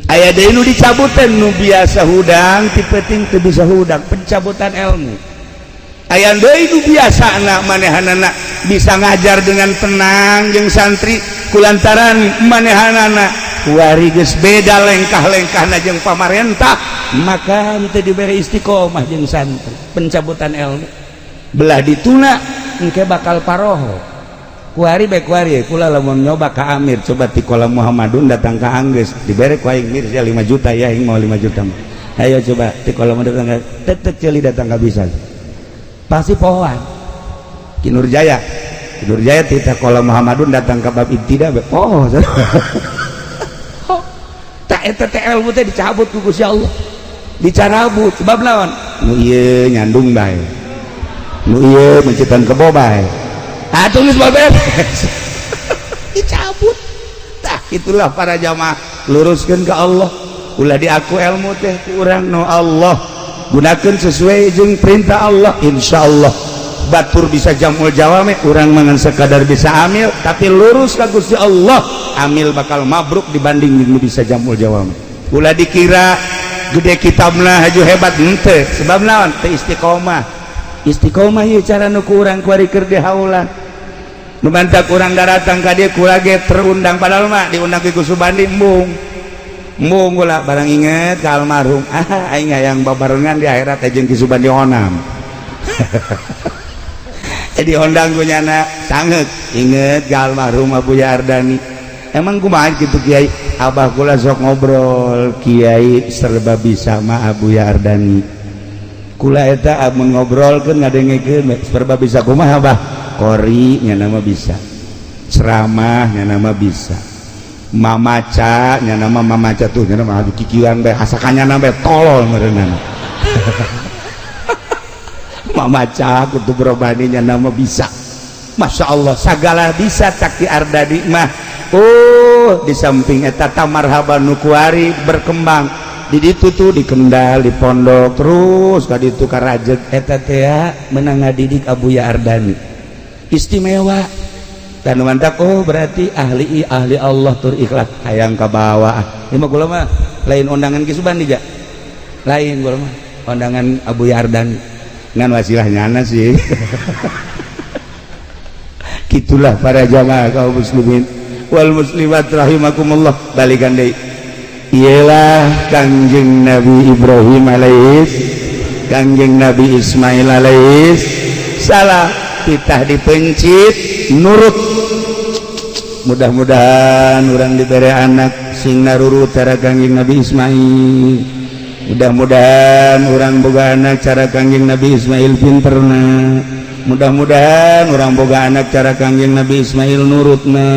Aya deui nu dicabutan nu biasa hudang ti penting teu bisa hudang pencabutan ilmu. Aya deui nu biasana manehanana bisa ngajar dengan tenang jeung santri kulantaran manehanana kuari geus beda lengkah-lengkahna jeung pamarentah maka teu diberi istiqomah jeung santri pencabutan ilmu belah dituna engke bakal paroho kuari bae kuari kula lamun nyoba ka Amir coba ti kolam Muhammadun datang ka Anggeus dibere ku aing Mir 5 juta ya aing mau 5 juta ayo coba ti kolam datang ka tetet ceuli datang ka bisa pasti pohoan Ki Nurjaya ti kolam Muhammadun datang ka bab ibtida oh tak eta teh ilmu teh dicabut ku Gusti Allah dicarabut sebab naon nu ieu nyandung bae nu ieu mencitan kebo bae atuh geus beres dicabut tah itulah para jamaah luruskeun ka Allah ulah diaku ilmu teh ku urang nu Allah gunakeun sesuai jeung perintah Allah insyaallah batur bisa jamul jawame urang mangan sekadar bisa amil tapi lurus ka Gusti Allah amil bakal mabruk dibanding nu bisa jamul jawame ulah dikira gede kitabna haju hebat henteu sebab naon teu istiqomah ieu cara nu ku urang kuari keur dihaulan nu bantak urang datang ka dieu kula ge terundang padahal mah diundang ku Subandi embung ulah barang inget ka almarhum aing hayang babarengan di akhirat jeung Ki Subandi onam diundang ku nyana sangeut inget ka almarhum Abuya Ardani emang kumaha kitu Kiai abah kula sok ngobrol Kiai serba bisa mah Abuya Ardani kula eta amun ngobrolkeun ngadengekeun serba bisa kumaha abah kori nya nama bisa ceramah nya nama bisa mamaca nya nama mamaca tuh nya nama kikiran bae asakannya nama tolol meureunana mamaca kudu berobani nya nama bisa Masya Allah sagala bisa cak di Ardani mah di samping eta tamarhaban nu kuari berkembang di ditu tuh di Kendal di pondok terus ka ditu ka Rajeg eta teh meunang ngadidik Abuya Ardani istimewa dan mantak berarti ahli Allah tur ikhlas hayang ka bawah ieu mah kula mah lain undangan Ki Subandi ja lain kula mah undangan Abuya Ardani ngan wasilah nyana sih gitulah para jamaah kaum muslimin wal muslimat rahimakumullah balikan deui ialah Kangjeng Nabi Ibrahim alaihis Kangjeng Nabi Ismail alaihis salah titah dipencit nurut mudah-mudahan urang dibere anak sing narurut cara Kangjeng Nabi Ismail mudah-mudahan urang boga anak cara Kangjeng Nabi Ismail pinterna mudah-mudahan urang boga anak cara Kangjeng Nabi Ismail nurutna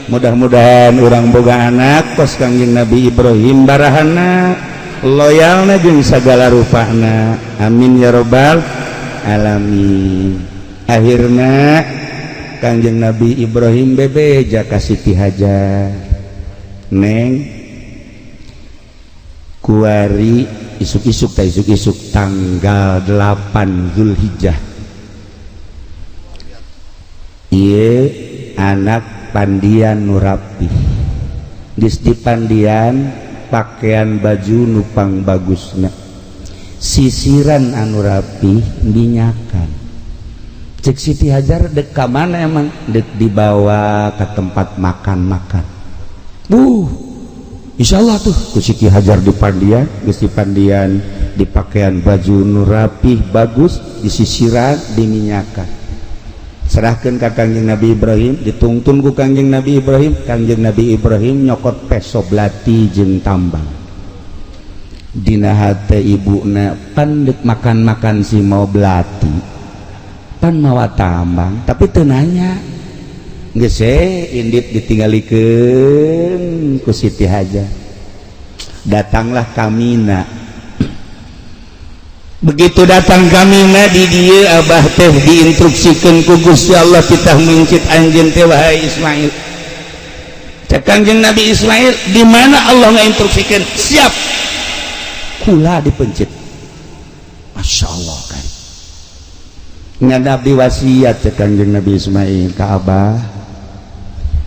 mudah-mudahan urang boga anak kos Kangjeng Nabi Ibrahim barahana loyalna jeung sagala rupana amin ya rabbal alamin akhirna Kangjeng Nabi Ibrahim bebeja ka Siti Hajar neng kuari isuk-isuk tanggal 8 Zulhijjah ieu anak pandian nu rapih geus dipandian pakaian baju nupang bagusna sisiran anu rapih minyakan cek Siti Hajar dek ka mana emang dek dibawa ke tempat makan insyaallah tuh ku Siti Hajar dipandian geus dipandian di pakaian baju nu rapih bagus disisiran diminyakan serahkan ke Kangjeng Nabi Ibrahim, ditungtun ku Kangjeng Nabi Ibrahim. Kangjeng Nabi Ibrahim nyokot peso belati jeung tambang dina hate ibuna, pan dek makan si mau belati pan mawa tambang tapi teu nanya geus indit ditinggalikeun ku Siti Hajar. Datanglah Kamina. Begitu datang Kamina di dia abah teh diinstruksikeun ku Gusti Allah pitah mencit anjeun teh wahai Ismail. Cek Kangjeng Nabi Ismail, di mana Allah ngainstruksikeun? Siap. Kula dipencit. Masya Allah kan. Ngadabi wasiat cek Kangjeng Nabi Ismail ka abah.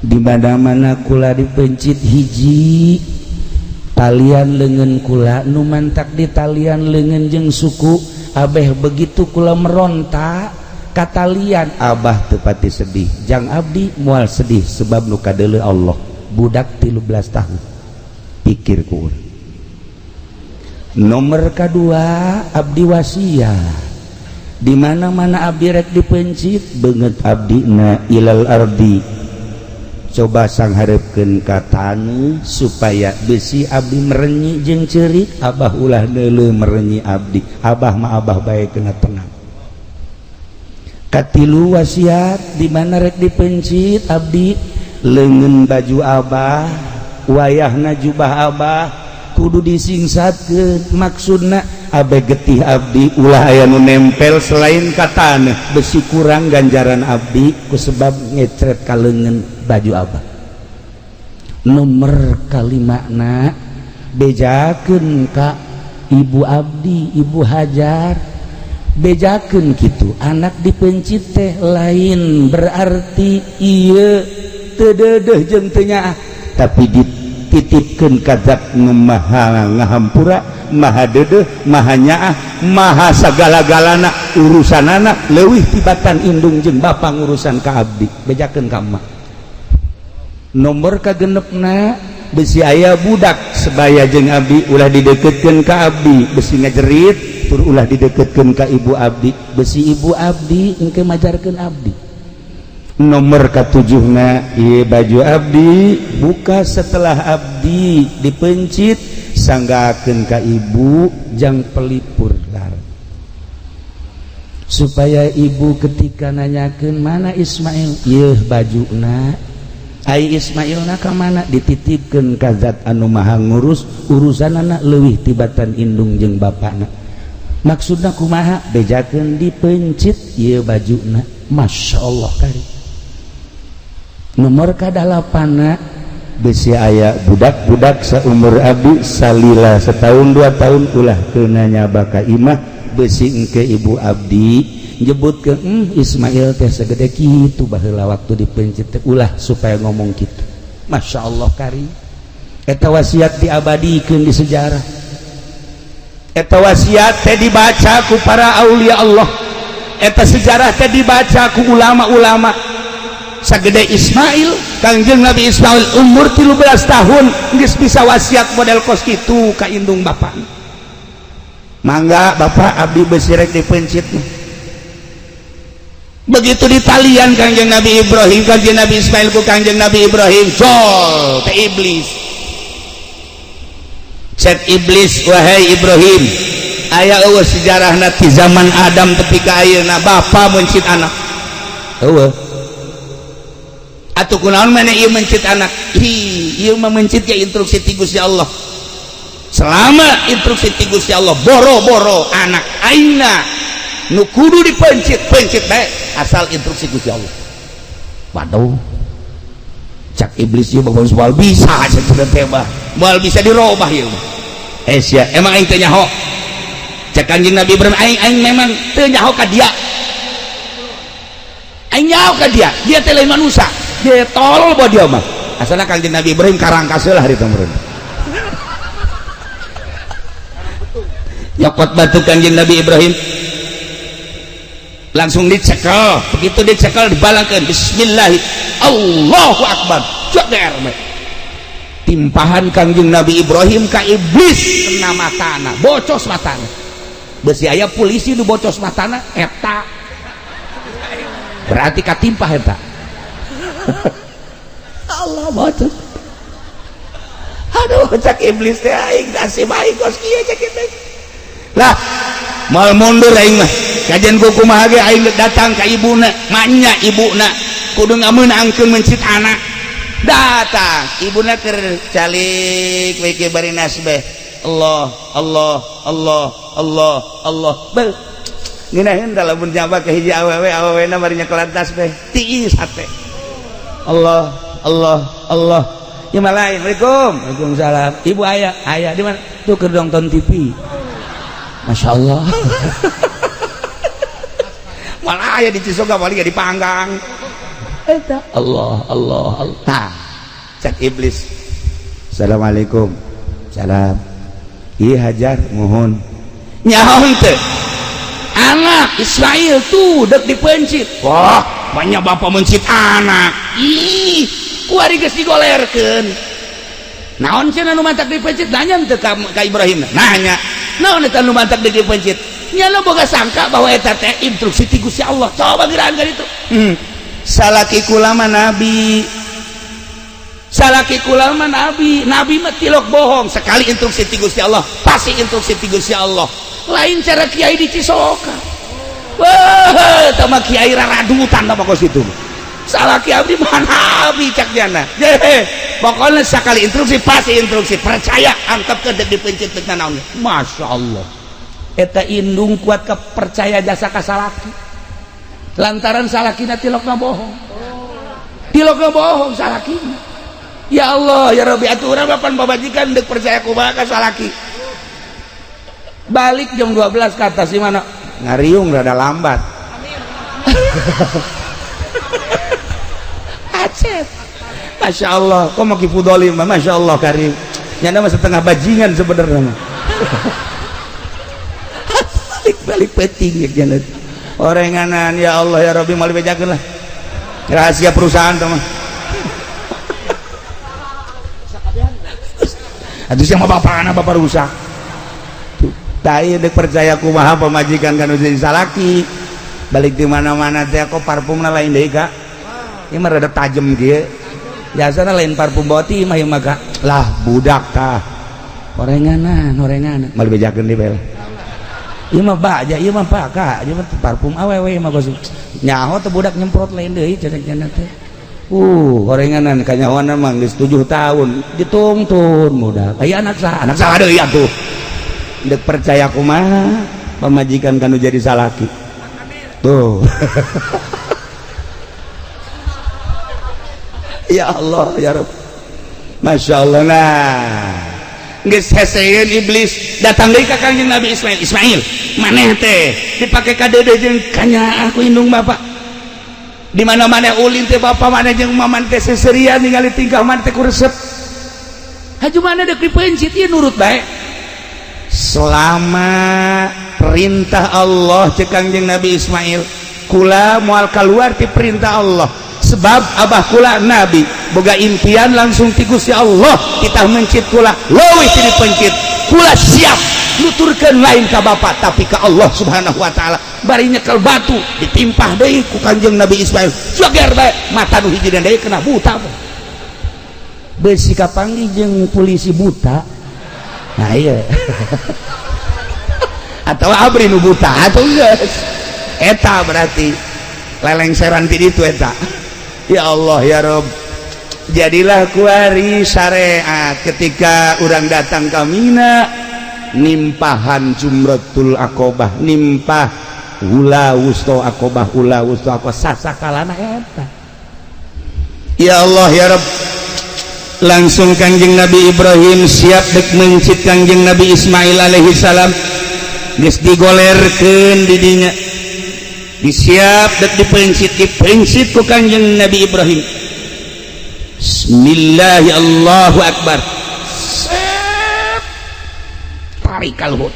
Di mana-mana kula dipencit hiji talian lengan kula nu mantak di talian lengan jeung suku abeh begitu kula meronta ka talian abah teu pati sedih jang abdi moal sedih sebab nu kadeuleu Allah budak 13 tahun pikir ku urang. Nomor kedua abdi wasiat di mana-mana abdi rek dipencit beungeut abdina ilal ardi coba sangharepkeun ka taneuh supaya besi abdi merenyi jeung ceurik abah ulah neuleuh merenyi abdi abah mah abah bae kena tenang. Katilu wasiat di mana rek dipencit abdi leungeun baju abah wayahna jubah abah kudu disingsatkeun maksudna abeh getih abdi ulah aya nu nempel selain ka taneuh besi kurang ganjaran abdi ku sebab ngecret ka leungeun baju abah. Nomor kalimakna bejakeun ka ibu abdi ibu Hajar bejakeun kitu anak dipencit teh lain berarti ieu teu deudeuh jeung teu nyaah tapi dititipkeun ka zat nu maha ngahampura maha deudeuh maha nyaah maha sagala-galana urusanana leuwih tibatan indung jeung bapa ngurusan ka abdi bejakeun ka emak. Nomor kagenepna besi aya budak sebaya jeung abdi ulah dideketkeun ka abdi besi ngajerit tur ulah dideketkeun ka ibu abdi besi ibu abdi engke majarkeun abdi. Nomor katujuhna ieu baju abdi buka setelah abdi dipencit sanggakeun ka ibu jang pelipur lar supaya ibu ketika nanyakeun mana Ismail ieu bajuna ai Ismailna ka mana dititipkeun ka zat anu maha ngurus urusanana leuwih tibatan indung jeung bapana. Maksudna kumaha bejakeun dipencit ieu bajuna. Masya Allah kari. Nomor kadalapana besi aya budak-budak saumur abdi salila setahun 2 tahun ulah keuna nyaba ka imah besi engke ibu abdi nyebutkeun Ismail teh segede kitu baheula waktu dipencit teh ulah supaya ngomong kitu. Masya Allah kari. Eta wasiat diabadikeun di sejarah. Eta wasiat teh dibaca ku para aulia Allah. Eta sejarah teh dibaca ku ulama-ulama. Sagede Ismail, Kangjeng Nabi Ismail umur 13 tahun geus bisa wasiat model kos kitu ka indung bapana. Mangga bapak abdi besi rek dipencit. Begitu di talian Kangjeng Nabi Ibrahim Kangjeng Nabi Ismail ku Kangjeng Nabi Ibrahim jol teh iblis cek iblis wahai Ibrahim aya eueuh sejarahna ti zaman Adam tepi ka ayeuna bapa mencit anak eueuh atuh kunaon maneh ieu mencit anak ieu mah mencit ke instruksi ti Gusti Allah selama instruksi ti Gusti Allah boro-boro anak aina nu kudu dipencit pencit bae asal instruksi Gusti Allah. Waduh cak iblis ieu bagus moal bisa cenah teh mah moal bisa dirobah ieu sia emang aing teu nyaho cak Kanjeng Nabi Ibrahim aing memang teu nyaho ka dia aing nyaho ka dia teh lain manusia dia tolol bae dia mah asalna Kanjeng Nabi Ibrahim karangkas heula hari teh meureun nyokot batu Kanjeng Nabi Ibrahim langsung dicekel begitu dicekel dibalangkeun bismillah Allahu akbar joger timpahan Kanjeng Nabi Ibrahim ka iblis kena matana bocos matana besi aya polisi nu bocos matana eta berarti katimpah eta. Allah batu. Aduh cak iblis teh aing nasib aing kos kieu cak kitu. Lah mal mundur aing mah. Kajian kumaha ge aing datang ka ibuna, manya ibuna kudu ngameunangkeun mencit anak. Datang ibuna keur calik we ke bari nasbeh. Allah Allah Allah Allah Allah. Beuh. Ngeunaheun da lamun nyaba ka hiji awewe-awewena bari nyekelat tasbih. Tiis hate. Allah Allah Allah. Ya malain. Assalamualaikum. Waalaikumsalam. Ibu ayah di mana? Tuh keur nonton TV. Masya Allah. Malah ayah di Cisoga balik di Panggang. Eta Allah Allah Allah. Nah, cek iblis. Assalamualaikum. Salam. Ieu hajar mohon. Nyaho teh. Anak Ismail tuh dek dipencit. Wah, banyak bapak mencit anak. Ih, kuari geus digolerkeun. Naon cenah nu mantak dipencit? Nanya teu ka Ibrahim. Nanya. Naon eta nu mantak dipencit? Nya lo boga sangka bahwa eta teh instruksi ti Gusti Allah. Coba gerahan ka ditu. Salaki kulama nabi. Salaki kulama nabi. Nabi mah tilok bohong. Sekali instruksi ti Gusti Allah, pasti instruksi ti Gusti Allah. Lain cara kiai di Cisoka. Wah, tama kiai raradutan apa kos itu. Salaki abdi mah nabi cak jana. Pokoknya sekali instruksi pasti instruksi. Percaya antep ke dipencit teh naon. Masya Allah. Eta indung kuat kepercaya jasa ka salaki. Lantaran salakina tilokna bohong. Tilokna bohong salakina. Ya Allah, ya Rabbi atuh urang papan babajikan deuk percaya kumaha ka salaki. Balik jam 12 ke atas di mana? Ngariung rada lambat. Acet. Masya Allah, kok mau kifudolim, Masya Allah karim. Nyana mah setengah bajingan sebenarnya. Balik peting ya jangan. Orenganan ya Allah ya Rabbi mal bejakeun lah. Rahasia perusahaan teman. Aduh siapa bapak rusak. Tadi dek percaya kumaha pemajikan kan jadi salaki. Balik di mana-mana teh kok parfumna lain deui Kak. Ieu mah rada tajem kieu. Biasana lain parfum boti mah ieu mah Kak. Lah budak tah. Orenganan. Mal bejakeun di bel. Ieu mah baja, ieu mah Pak Kak. Ieu mah parfum awewe mah gos. Nyaho teh budak nyemprot lain deui cenah teh. Orenganan kanyahoana mah geus 7 tahun ditungtun budak. Aya anak saha deui atuh. Dek percaya kumaha pemajikan kanu jadi salaki tuh. Ya Allah ya Rabb. Masya Allah. Nah geus heseun iblis datang deui ka Kangjeng Nabi Ismail maneh teh dipake ka deudeuh jeung kanya aku indung bapak di mana-mana ulin teh bapak maneh jeung maman teh seserian ningali tingkah maneh teh kuresep haju maneh deuk dipencit ieu nurut bae. Selama perintah Allah cek Kangjeng Nabi Ismail kula moal keluar ti perintah Allah sebab abah kula Nabi boga impian langsung ti Gusti Allah kita mencit kula leuwih ti dipencit kula siap nuturkeun lain ka bapak tapi ka Allah Subhanahu wa taala bari nyekel batu ditimpah deui ku Kangjeng Nabi Ismail joger bae mata nu hiji deui kena buta beusi kapanggih jeung polisi buta. Nah iya. Atau abri nu buta atau geus eta berarti lelengseran ti ditu eta. Ya Allah ya Rabb, jadilah kuari syariat ketika orang datang ke Mina nimpahan Jumratul Aqobah, nimpah ula wusto Aqobah, ula wusto apa sasakalana eta. Ya Allah ya Rabb, langsung Kangjeng Nabi Ibrahim siap dek mencit Kangjeng Nabi Ismail alaihi salam geus digolerkeun di dinya disiap dek dipencit ku Kangjeng Nabi Ibrahim. Bismillahi Allahu Akbar. Tarik kalhut,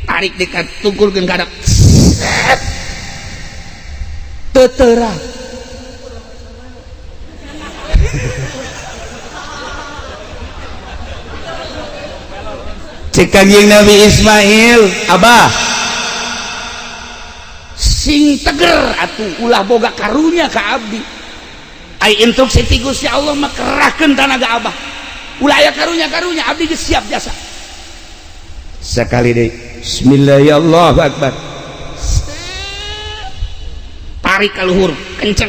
tarik dekat tungkulkeun kadap teterah cek Kangjeng Nabi Ismail abah sing teger atuh ulah boga karunya ka abdi ai instruksi ti Gusti Allah mah kerahkeun tanaga abah ulah aya karunya abdi geus siap jasa sekali deui bismillah Allahu akbar tarik ka luhur kenceng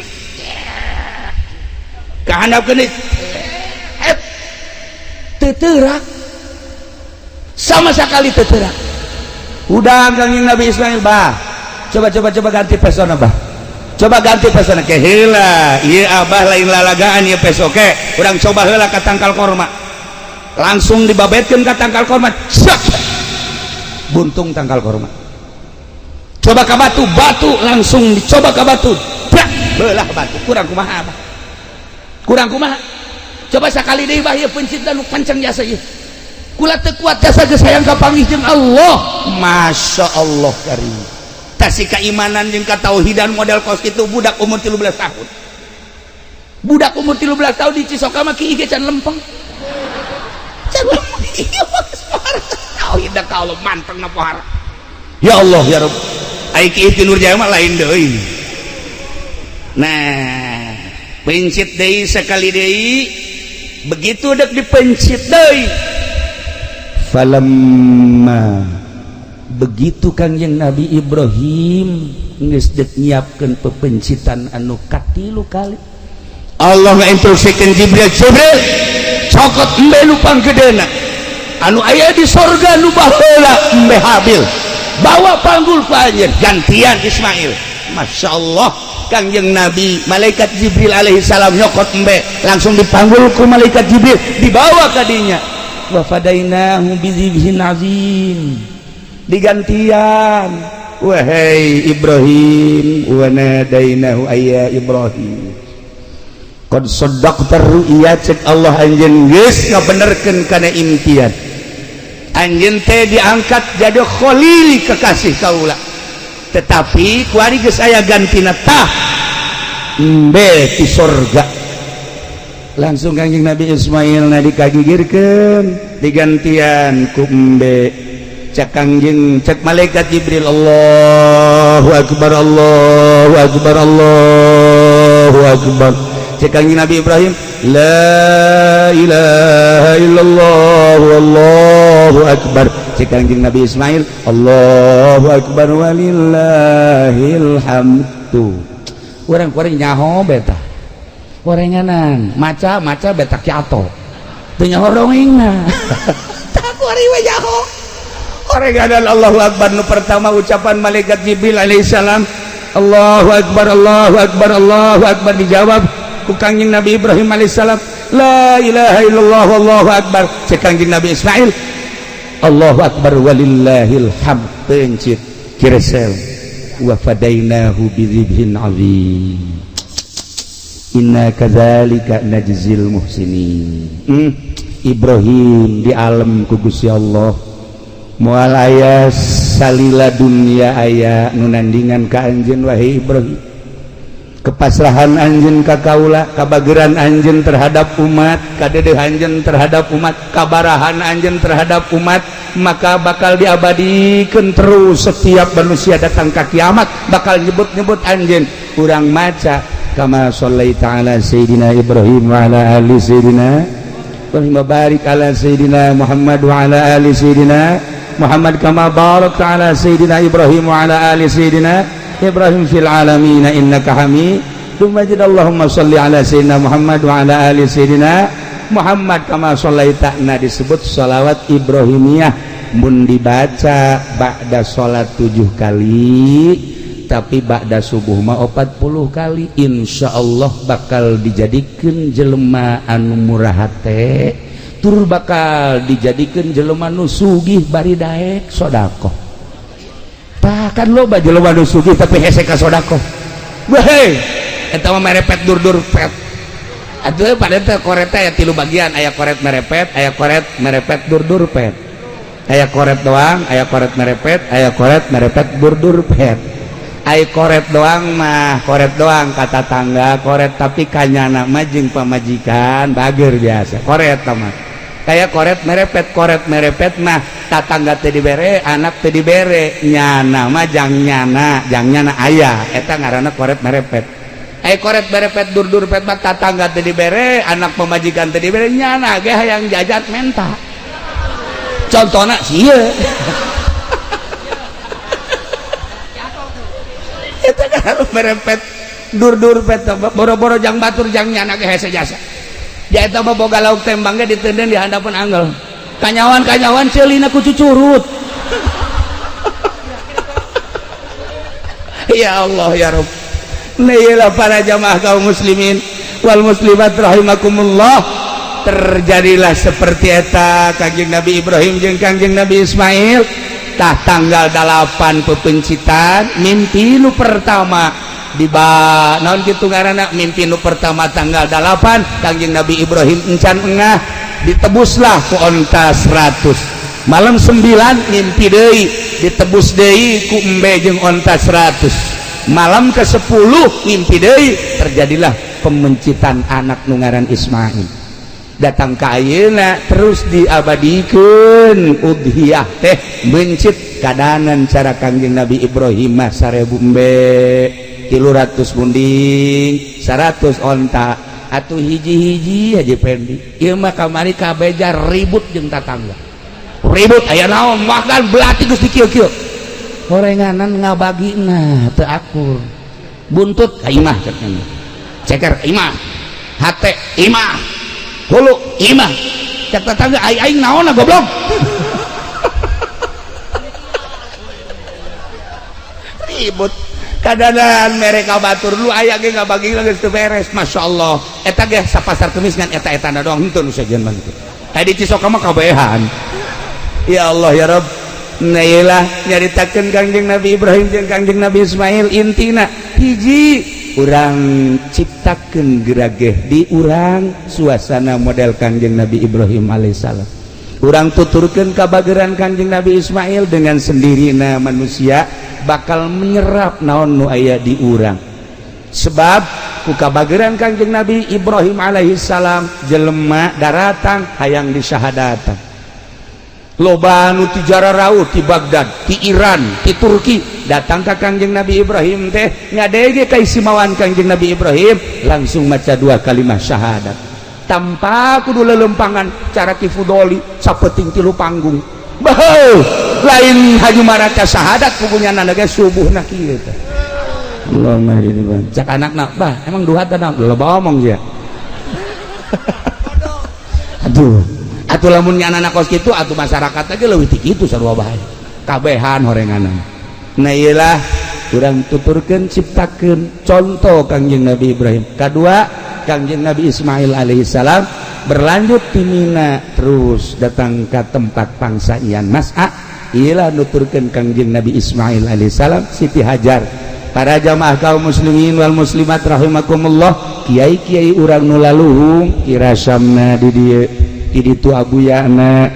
kahandapkeun deui teu teurak sama sekali teu teurak udah Kangjeng Nabi Ismail bah coba ganti pesona bah coba ganti pesona ke heula ieu abah lain lalagaan ieu pesoke urang coba heula ka tangkal korma langsung dibabetkeun ka tangkal korma buntung tangkal korma coba ka batu langsung dicoba ka batu beulah batu kurang kumaha abah kurang kumaha coba sakali deui bah ieu pencipta nu pancang jasa ieu kula teu kuat jasa geus hayang kapanggih jeung Allah masya Allah karim kasih keimanan jeung katauhidan model kos kitu budak umur 13 tahun budak umur 13 tahun di Cisoka mah kieu ge can lempeng can lempeng ieu mah geus pohara tauhid ka Allah mantengna pohara ya Allah ya Rabb ai kieu ti Nurjaya mah lain deui nah pencit deui sekali deui begitu dek dipencit deui falamma begitu Kangjeng Nabi Ibrahim geus dek nyiapkeun pepencitan anu katilu kali Allah ngainstruksikeun Jibril cokot embe nu panggedena anu aya di sorga nu baheula embe Habil bawa panggul ka anjeun gantian Ismail Masya Allah Kangjeng Nabi malaikat Jibril alaihi salam nyokot embe langsung dipanggul ku malaikat Jibril dibawa ka dinya wa fadainahu bizibhin azim digantian wahai Ibrahim wa nadainahu ayya Ibrahim qad saddaqta ru'ya cek Allah anjeun geus ngabenerkeun kana imtian anjeun teh diangkat jadi khalil kekasih kaula tetapi kuari geus aya gantina tah embe ti sorga langsung Kangjeng Nabi Ismail na dikagigirkeun digantian ku embe cek Kangjeng cek malaikat Jibril Allahu akbar Allahu akbar Allahu akbar cek Kangjeng Nabi Ibrahim la ilaha illallah wallahu akbar cek Kangjeng Nabi Ismail Allahu akbar walillahil hamdu urang nyaho beta gorenganan maca beta kiato teu nyaho dongengna tak kuari we nyaho orenganan Allahu akbar nu pertama ucapan malaikat Jibril alaihissalam Allahu akbar Allahu akbar Allahu akbar dijawab ku Kangjeng Nabi Ibrahim alaihissalam la ilaha illallah wallahu akbar cek Kangjeng Nabi Ismail Allahu akbar walillahil hamd pencit kiresel wa fadainahu bidzibhin azim inna kadzalika najzil muhsinin Ibrahim di alam ku Gusti Allah moal aya salila dunia aya nu nandingan ka anjeun wahai Ibrahim kepasrahan anjeun ka kaula kabageran anjeun terhadap umat kadedeh anjeun terhadap umat kabarahan anjeun terhadap umat maka bakal diabadikeun terus setiap manusia datang ka kiamat bakal nyebut-nyebut anjeun urang maca kama shallaita ala sayyidina Ibrahim wa ala ali sayyidina Ibrahim barik ala sayyidina Muhammad wa ala ali sayyidina Muhammad kama barakta ala sayyidina Ibrahim wa ala ali sayyidina Ibrahim fil alamin innaka Hamidum Majid Allahumma shalli ala sayyidina Muhammad wa ala ali sayyidina Muhammad kama shallaita na disebut shalawat Ibrahimiyah mun dibaca ba'da salat 7 kali tapi ba'da subuh mah 40 kali insyaallah bakal dijadikeun jelema anu murah hate tur bakal dijadikeun jelema nu sugih bari daek sedekah tah kan loba jelema nu sugih tapi hese ka sedekah weh eta mah merepet dur-dur pet atuh pada teh koret aya 3 bagian aya koret merepet dur-dur pet aya koret doang aya koret merepet dur-dur pet aya koret doang mah koret doang kata tangga koret tapi kanyana mah jeung pamajikan bager biasa koret mah kayak koret merepet mah tatangga teu dibere anak teu dibere nyana mah jang nyana aya eta ngaranna koret merepet. Koret merepet dur pet mah tatangga teu dibere anak pemajikan teu dibere nyana ge hayang jajat menta contohna ieu eta kan merepet dur pet boro-boro jang batur jang nyana ge hese jasa dia eta mah boga lauk tembang ge diteudeun di handapeun anggel kanyawan ceulina ku cucurut ya Allah ya Rabb. Nah para jamaah kaum muslimin wal muslimat rahimakumullah, terjadilah seperti eta Kangjeng Nabi Ibrahim jeung Kangjeng Nabi Ismail tah tanggal 8 pepencitan mimpi nu pertama naon kitu ngaranna mimpi nu pertama tanggal 8 Kangjeng Nabi Ibrahim encan engah ditebuslah ku onta 100 malam 9 mimpi deui ditebus deui ku embe jeung onta 100 malam ke-10 mimpi deui terjadilah pemencitan anak nu ngaran Ismail datang ka ayeuna terus diabadikeun udhiyah teh mencit kadanan cara Kangjeng Nabi Ibrahim mah 1000 embe 300 munding 100 onta atuh hiji-hiji aja pendi ieu mah kamari kabeja ribut jeung tatangga ribut aya naon makan belati geus dikieu-kieu horenganan ngabagina teu akur buntut ka imah cenah ceker imah hate imah hulu imah cek tetangga aing naon goblok ribut kadang mereka batur lu aya ge ngabagina geus teu beres masyaallah eta ge sapasar kemis ngan eta-etana doang henteu nu sajeun mah tadi Cisoka mah kabehan ya Allah ya Rabb. Nailah nyaritakeun Kangjeng Nabi Ibrahim jeung Kangjeng Nabi Ismail intina hiji urang ciptakeun gerageh di urang suasana model Kangjeng Nabi Ibrahim alaihissalam urang tuturkeun kabageran Kangjeng Nabi Ismail dengan sendirina manusia bakal menyerap naon nu aya di urang sebab ku kabageran Kangjeng Nabi Ibrahim alaihissalam jelema daratang hayang disyahadatan loba nu ti Jararaut ti Baghdad ti Iran ti Turki datang ka Kangjeng Nabi Ibrahim teh ngadege kaisimawan Kangjeng Nabi Ibrahim langsung maca 2 kalimat syahadat tanpa kudu lelempangan cara kifudoli sapeting 3 panggung baheu lain haji maraca syahadat kugunyana ge subuhna kieu teh Allahumma hidini cak anakna bah emang duha teh loba omong ya aduh atuh lamun anak kos kitu atuh masyarakat ge leuwih ti kitu sarua bae kabehan horenganan nah iyalah urang tuturkeun ciptakeun contoh Kangjeng Nabi Ibrahim kadua Kangjeng Nabi Ismail alaihissalam berlanjut ti Mina terus datang ke tempat pangsajian Mas'a iyalah nuturkeun Kangjeng Nabi Ismail alaihissalam Siti Hajar para jamaah kaum muslimin wal muslimat rahimakumullah kiai-kiai urang nu laluhung kirasamna di dieu di ditu abuyana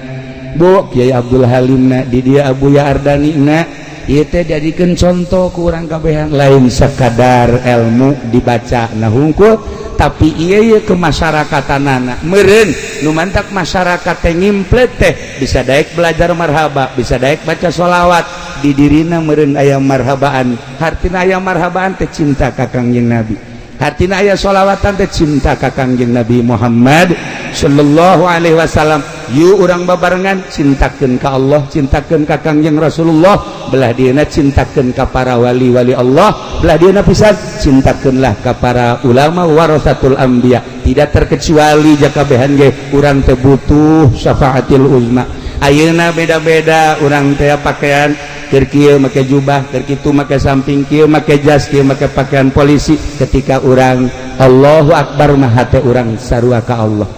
bu Kiai Abdul Halimna di dia Abuya Ardanina ieu teh dijadikeun contoh ku urang kabehan lain sakadar ilmu dibaca na hungkul tapi ieu ke masyarakatan meureun nu mantak masyarakat teh ngimplet teh bisa daek belajar marhaba bisa daek baca sholawat di dirina meureun aya marhabaan hartina aya marhabaan teh cinta ka Kangjeng Nabi hartina aya sholawatan teh cinta ka Kangjeng Nabi Muhammad sallallahu alaihi wasallam yuk urang babarengan cintakeun ka Allah cintakeun ka Kangjeng Rasulullah belah dieuna cintakeun ka para wali-wali Allah belah dieuna pisan cintakeunlah ka para ulama warasatul anbiya tidak terkecuali jakabehan ge urang teh butuh syafaatil uzma ayeuna beda-beda urang teh pakaian keur kieu make jubah keur kitu make samping kieu make jas kieu make pakaian polisi ketika urang Allahu akbar mah hate urang sarua ka Allah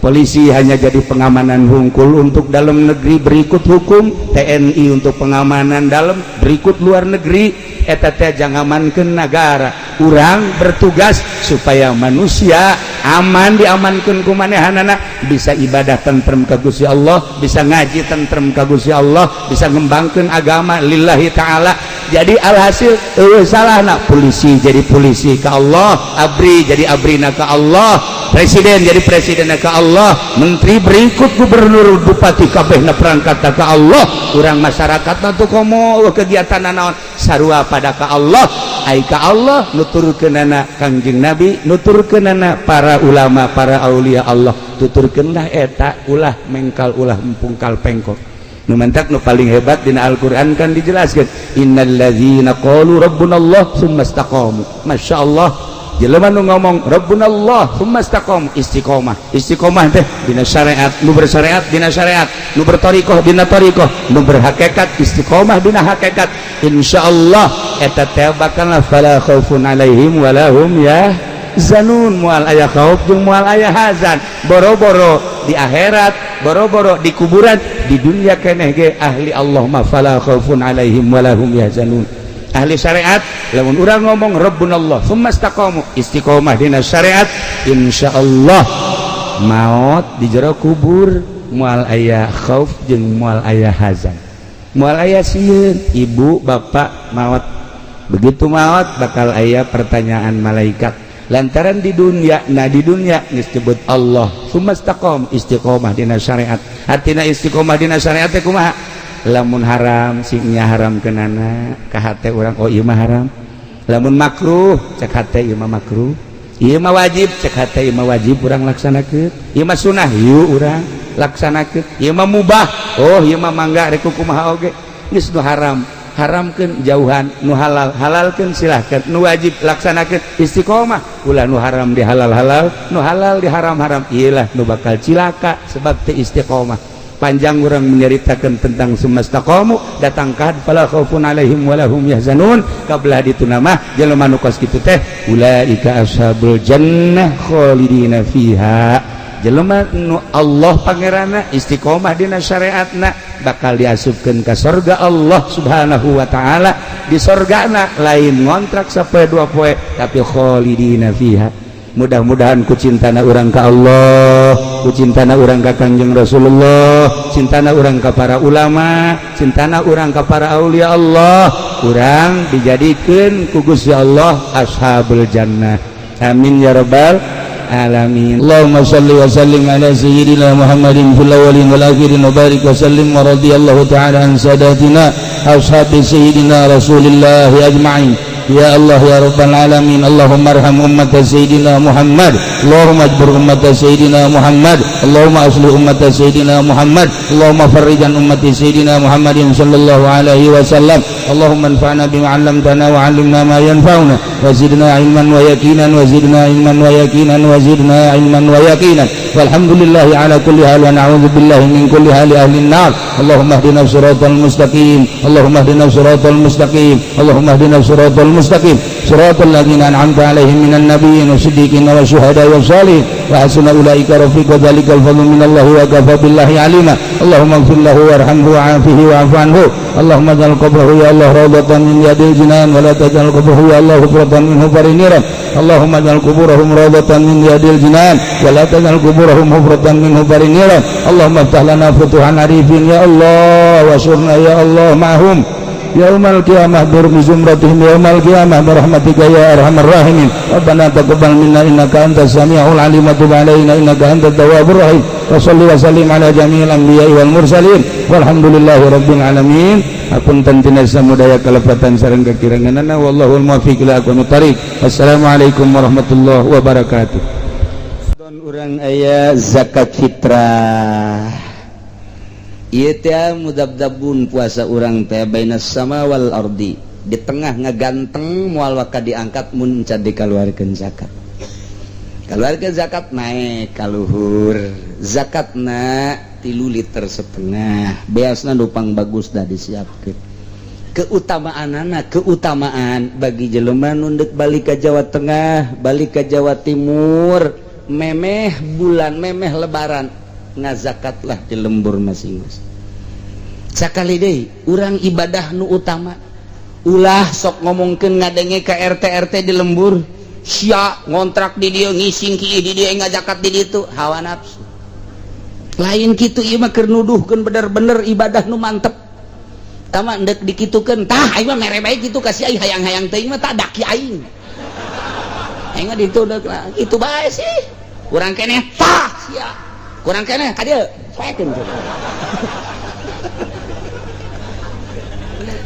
polisi hanya jadi pengamanan hungkul untuk dalam negeri berikut hukum TNI untuk pengamanan dalam berikut luar negeri eta teh jangamankeun negara urang bertugas supaya manusia aman diamankeun ku manehanana bisa ibadah tentrem ka Gusti Allah bisa ngaji tentrem ka Gusti Allah bisa ngembangkeun agama lillahi ta'ala jadi alhasil salah nak polisi jadi polisi ke Allah, abri jadi abrina ke Allah, presiden jadi presiden ke Allah, menteri berikut gubernur bupati kabehna perangkat ke Allah, urang masyarakat tuh komo kegiatan naon sarua pada ke Allah, ai ka Allah nuturkeunana Kangjeng Nabi, nuturkeunana para ulama para aulia Allah, tuturkeunlah eta ulah mengkal ulah empungkal pengkol. Nu mantak nu paling hebat dina Al-Qur'an kan dijelaskeun innalladzina qalu rabbunallah tsumma istaqamu. Masyaallah jelema nu ngomong rabbunallah tsumma istaqamu istiqomah teh dina syariat, nu bersyariat dina syariat, nu berthariqah dina thariqah, nu berhakikat istiqomah dina hakikat, insyaallah eta teh bakal fala khaufun alaihim wala hum yahzanun. Moal aya khauf jeung moal aya hazan, boro-boro di akhirat, boro-boro di kuburan, di dunia keneh ge ahli Allah ma fala khaufun alaihim wala hum yahzanun. Ahli syariat lamun urang ngomong rabbunallah tsumma istaqamu istiqomah dina syariat, insyaallah maut di jero kubur moal aya khauf jeung moal aya hazan, moal aya sieun ibu bapak maut, begitu maut bakal aya pertanyaan malaikat lantaran di dunia, nah di dunia disebut Allah tsumma istaqam istiqomah dina syariat, artina istiqomah dina syariat teh kumaha? Lamun haram singnya haram kenana ka hate urang oh ieu mah haram, lamun makruh cek hate ieu mah makruh, ieu mah wajib cek hate ieu mah wajib urang laksanakeun, ieu mah sunah ieu urang laksanakeun, ieu mah mubah oh ieu mah mangga rek kumaha oge, geus nu haram haramkeun jauhan, nu halal halalkeun silahkeun, nu wajib laksanakeun istiqomah, ulah nu haram di halal halal, nu halal di haram haram, iyalah nu bakal cilaka sebab teu istiqomah. Panjang orang menceritakan tentang sumastaqamu datang kad fala khaufun alaihim wala hum yahzanun, kabelah ditu nama jelema nu kos kitu teh ulaika ashabul jannah khalidina fiha, jelema nu Allah pangeranna istiqomah dina syariatna bakal diasupkeun ka surga Allah subhanahu wa ta'ala. Di surgana lain ngontrak sapoe dua poe tapi khalidina fiha. Mudah-mudahan ku cintana urang ka Allah, ku cintana urang ka Kangjeng Rasulullah, cintana urang ka para ulama, cintana urang ka para aulia Allah, urang dijadikeun ku Gusti Allah ashabul jannah. Amin ya rabbal alamin. Allahumma shalli wa sallim ala sayyidina Muhammadin fil awwalin wal akhirin wa barik wa sallim wa radiyallahu ta'ala an sadatina ashabi sayyidina Rasulillah ajma'in. Ya Allah ya Rabbal Alamin, Allahumma arham ummat Sayyidina Muhammad, Allahumma ajbur ummat Sayyidina Muhammad, Allahumma aslih ummat Sayyidina Muhammad, Allahumma farrijan ummat Sayyidina Muhammadin sallallahu alaihi wasallam. Allahumma anfa'na bima 'allamtana wa 'allimna ma yanfa'una wa zidna ilman wa yaqinan wa zidna ilman wa yaqinan wa zidna ilman wa yaqinan. Walhamdulillahi ala kulli hal wa na'udzu billahi min kulli hali ahli an-nar. Allahumma ihdina siratal mustaqim, Allahumma ihdina siratal mustaqim, Allahumma ihdina siratal mustaqim, siratal ladzina an'amta 'alaihim minan nabiyyin wasiddiqin wasyuhada'i wassalihin wa hasuna ulaika rafiqa, dzalikal fadlu minallahi wa kafa billahi 'alima. Allahumma ighfir lahu warhamhu wa'afihi wa'fu anhu. Allahumma ij'al qabrahu ya Allah rawdatan min riyadil jinan wa la taj'al qabrahu ya Allah hufratan min hufarin niran. Allahumma ij'al quburahum rawdatan min riyadil jinan wa la taj'al quburahum hufratan min hufarin niran. Allahumma iftah lana futuhan arifin ya Allah wa surna ya Allah ma'hum yaumal qiyamah bi zumratihim yaumal qiyamah bi rahmatika ya arhamar rahimin. Rabbana taqabbal minna innaka antas samiul alim wa tub alaina innaka antat tawwabur rahim. Wa shalli wa sallim ala jami'il anbiya'i wal mursalin walhamdulillahi rabbil alamin. Apunten tina samudaya kalepatan sareng kakiranganana wallahul muwaffiq ila aqwamit thariq. Assalamualaikum warahmatullahi wabarakatuh. Don urang aya zakat fitrah. Ieu teh mudabdabun puasa urang teh bainas sama wal ardi, di tengah ngaganteng moal waka diangkat mun can dikaluarkeun zakat. Kaluarkeun zakat naik ka luhur, zakatna 3 liter setengah, beasna nupang bagus dah disiapkeun. Keutamaanana keutamaan bagi jelema nu deuk balik ka Jawa Tengah, balik ka Jawa Timur, memeh bulan memeh lebaran ngazakatlah di lembur masing-masing. Sakali deui urang ibadah nu utama ulah sok ngomongkeun ngadenge ka RT di lembur sia ngontrak di dieu ngising kieu di dieu ngazakat di ditu, hawa nafsu lain kitu. Ieu mah keur nuduhkeun bener-bener ibadah nu mantep. tamak ndek dikitukeun tah aing mah mere bae kitu ka si aing hayang-hayang teuing mah tak daki aing mah ditudeuk lah kitu bae sih urang keneh tah sia kurang keneh ka dieu paekeun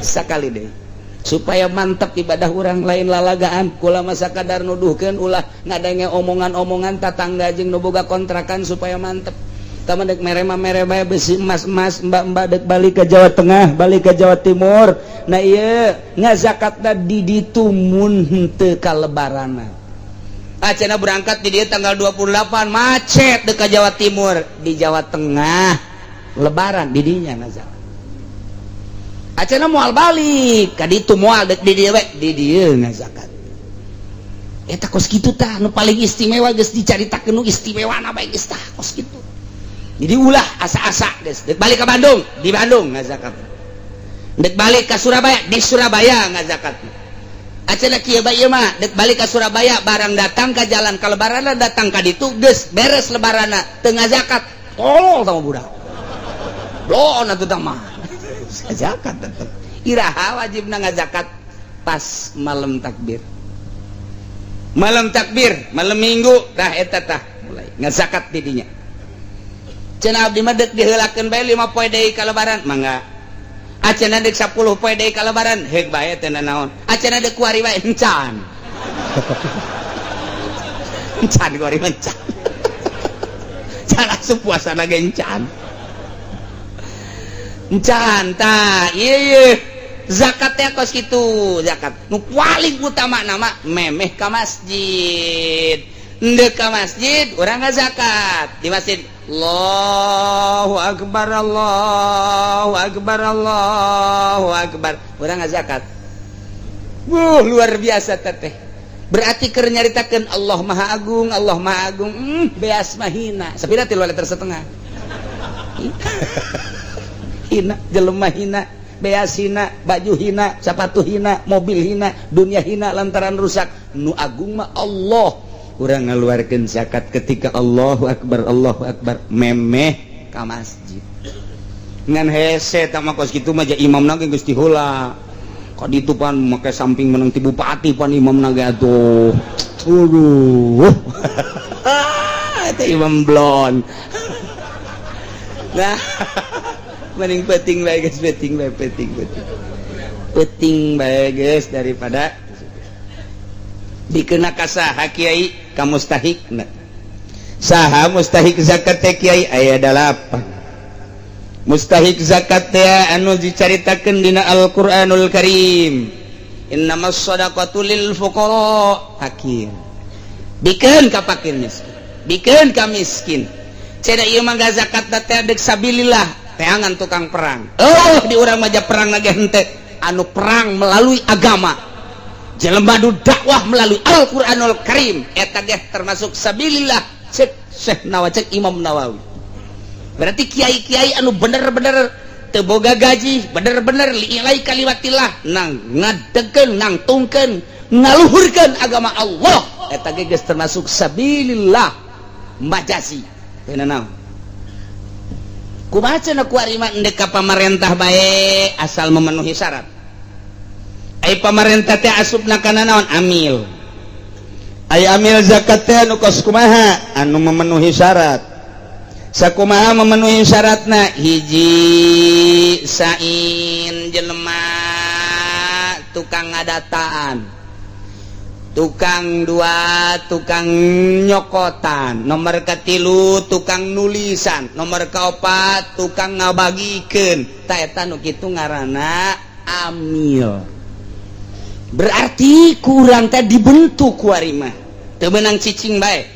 sakali deui supaya mantap ibadah urang lain lalagaan kula mah sakadar nuduhkeun ulah ngadenge omongan-omongan tatangga jeung nu boga kontrakan supaya mantep tama dek mere bae besi emas mbak dek balik ke Jawa Tengah balik ke Jawa Timur nah ieu ngazakatna di ditu mun henteu ka lebarana cenah berangkat di dieu tanggal 28 macet dek ka Jawa Timur di Jawa Tengah lebaran di dinya ngazakat cenah moal balik ka ditu moal dek di dieu we di dieu ngazakat eta kos kitu tah nu paling istimewa geus dicaritakeun nu istimewana bae geus tah kos kitu. Jadi ulah asa-asa des. Dek balik ke Bandung, di Bandung ngazakat. Dek balik ke Surabaya, di Surabaya ngazakat. Acenah kieu bae ieu mah, dek balik ke Surabaya barang datang ke jalan ka lebaranna datang ka ditu geus beres lebaranna teu ngazakat. Tolol sama budak. Blon atuh tah mah. Ngazakat tetep. Iraha wajibna ngazakat pas malam takbir. Malam takbir, malam minggu tah eta tah mulai ngazakat di dinya. Cenah abdi mah deuk diheulakeun bae 5 poe deui ka lebaran mangga acenah deuk 10 poe deui ka lebaran heuk bae teh naon acenah deuk kuari bae encan encan kuari encan can asup puasana ge encan tah ieu zakat teh kos kitu zakat nu paling utama nama memeh ka masjid ndek ka masjid urang ngazakat di masjid Allahu Akbar Allahu Akbar Allahu Akbar urang ngazakat luar biasa teteh berarti keur nyaritakeun Allah Maha Agung beas mah hina sapira 3 liter setengah hina jelema hina beas hina baju hina sepatu hina mobil hina dunia hina lantaran rusak nu agung mah Allah urang ngaluarkeun zakat ketika Allahu Akbar memeh ka masjid ngan hese tah mah kos kitu mah ja imamna ge geus diheula ka ditu pan make samping menang ti bupati pan imamna ge atuh aduh eta imam blon nah mending peting bae geus peting bae geus daripada dikena ka saha kiai ka mustahikna saha mustahik zakat teh kiai aya 8 mustahik zakat teh anu dicaritakeun dina Al-Qur'anul Karim innamas shadaqatu lil fuqara fakir bikeun ka fakir miskin bikeun ka miskin cenah ieu mah zakat teh deuk sabilillah teangan tukang perang di urang mah perang lagi henteu anu perang melalui agama jelema nu dakwah melalui Al-Qur'anul Karim eta ge termasuk sabilillah cek Syekh Nawawi cek Imam Nawawi berarti kiai-kiai anu bener-bener teu boga gaji bener-bener liilai kalimatillah nang ngadegkeun nang tungkeun ngaluhurkeun agama Allah eta ge geus termasuk sabilillah majasi teu naon kumaha cenah kuari mah endek ka pamarentah bae asal memenuhi syarat ai pamarentah teh asupna kana naon amil ai amil zakat teh anu kos kumaha anu memenuhi syarat sakumaha memenuhi syaratna hiji sain jelema tukang ngadataan tukang 2 tukang nyokotan nomor katilu tukang nulisan nomor kaopat tukang ngabagikeun ta eta nu kitu ngaranna amil berarti kurang teh dibentuk kuari mah teu meunang cicing bae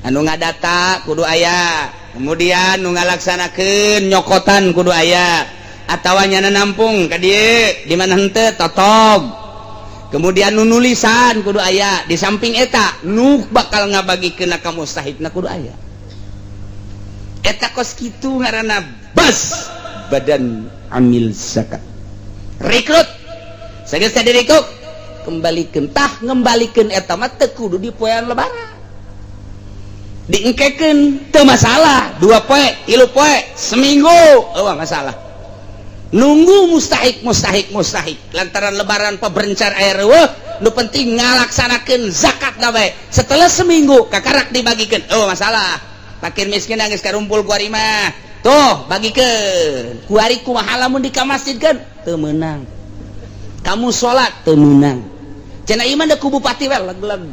anu ngadata kudu aya kemudian nu ngalaksanakeun nyokotan kudu aya atawa nyana nampung ka dieu di mana henteu totog kemudian nu nulisan kudu aya di samping eta nu bakal ngabagikeun ka mustahikna kudu aya eta kos kitu ngaranna bas badan amil zakat rekrut sageus teh dirikuk kembalikeun tah ngembalikeun eta mah teu kudu di poean lebaran diengkekeun teu masalah 2 poe 3 poe seminggu eueuh masalah nunggu mustahik lantaran lebaran peberencar air nu penting ngalaksanakeun zakat da bae setelah seminggu kakarak dibagikan masalah fakir miskin geus karumpul ku ari mah tuh bagikeun ku ari kumaha lamun di ka masjid kan teu meunang kamu sholat teu meunang cenah iman da ku bupati we leg-leg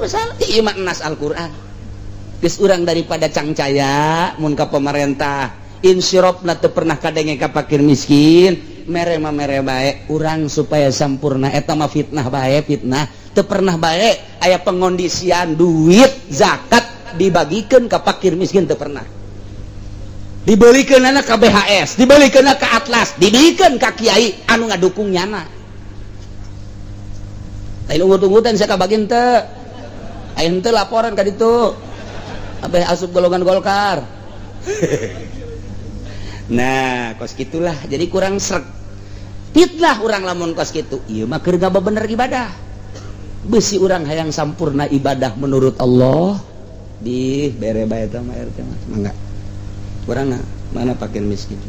masalah iman nas Al-Qur'an geus urang daripada cangcaya mun ka pemerintah insyirofna teu pernah kadenge ka fakir miskin mere bae urang supaya sampurna eta mah fitnah bae fitnah teu pernah bae aya pengondisian duit zakat dibagikeun ka fakir miskin teu pernah dibelikeunana ka BHS dibelikeunana ka Atlas dibelikeun ka kiai anu ngadukung nyana lain ungut-ungutan saya kabagian teu aya henteu laporan ka ditu abeh asup golongan Golkar nah kos gitulah jadi kurang sreg fitnah urang lamun kos gitu ieu mah keur bener ibadah beusi urang hayang sampurna ibadah menurut Allah di bere bae eta mah RT mah mangga urang mana fakir miskin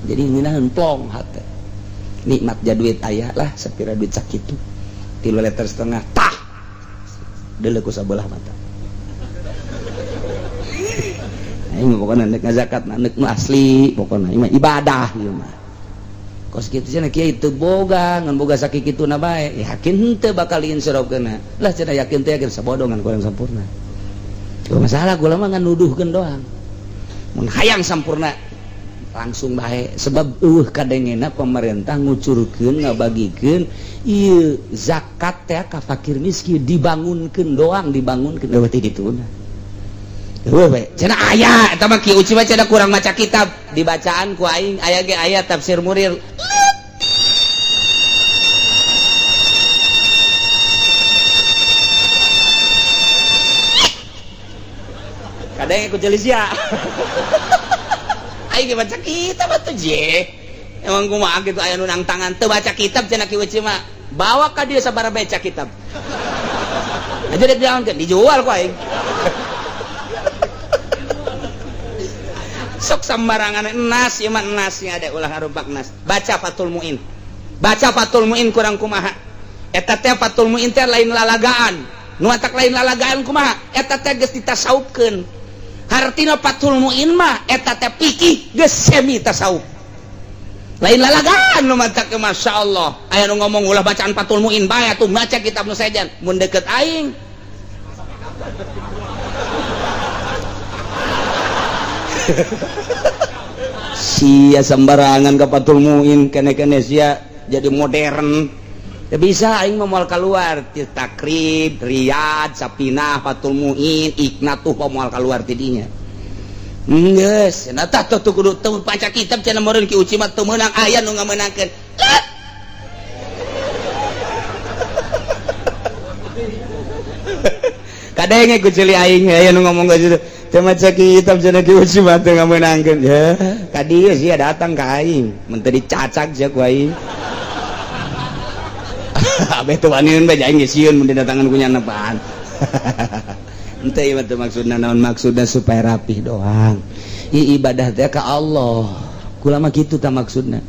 jadi ngeunah empong hate nikmat ja duit aya lah sapira duit sakitu 3,5 liter tah deuleu ku sabelah mata aing pokona neuk zakat neuk nu asli pokona ieu ibadah ieu mah kos kitu cenah kieu teu boga ngan boga sakikituna bae yakin henteu bakal insyrofkeunna lah cenah yakin teh yakin sabodongan kurang sampurna teu masalah kula mah ngan nuduhkeun doang mun hayang sampurna langsung bae sebab kadengena pemerintah ngucurkeun ngabagikeun ieu zakat teh ka fakir miskin dibangunkeun doang dibangunkeun eueuh teh dituna cenah aya eta mah kieu uci mah cenah kurang maca kitab dibacaan ku aing aya ge aya tafsir Murir kadang ku jelisia aing ge baca kitab atuh je emang kumaha kitu aya nu nang tangan teu baca kitab cenah kieu uci mah bawa ka dieu sabaraha baca kitab aja dek diangkeun dijual ku aing sok sembarangan nas ieu mah nasnya ada ulah hareupak nas baca Fathul Muin kurang kumaha eta teh Fathul Muin teh lain lalagaan nu atak lain lalagaan kumaha eta teh geus ditasawufkeun hartina Fathul Muin mah eta teh fikih geus semi tasawuf lain lalagaan nu matak masyaallah aya nu ngomong ulah bacaan Fathul Muin bae atuh maca kitab nu saejan mun deukeut aing sia sembarangan ka Fathul Muin kene-kene sia jadi modern teu bisa aing mah moal kaluar ti Takrib Riyad Sapinah Fathul Muin Iqnatuh moal kaluar ti dinya geus cenah tah tuh kudu teu baca kitab cenah meureun ki uci mah teu meunang aya nu ngameunangkeun kadenge ku ceuli aing aya nu ngomong gitu teu maca kitab cenah ki uci mah teu ngameunangkeun ya ka dieu sia datang ka aing mun teu dicacak sia ku aing abeh teu waniun bae aing geus sieun mun didatangan ku nyana paan henteu ieu teh maksudna naon maksudna supaya rapih doang ibadah teh ka Allah kula mah kitu tah maksudna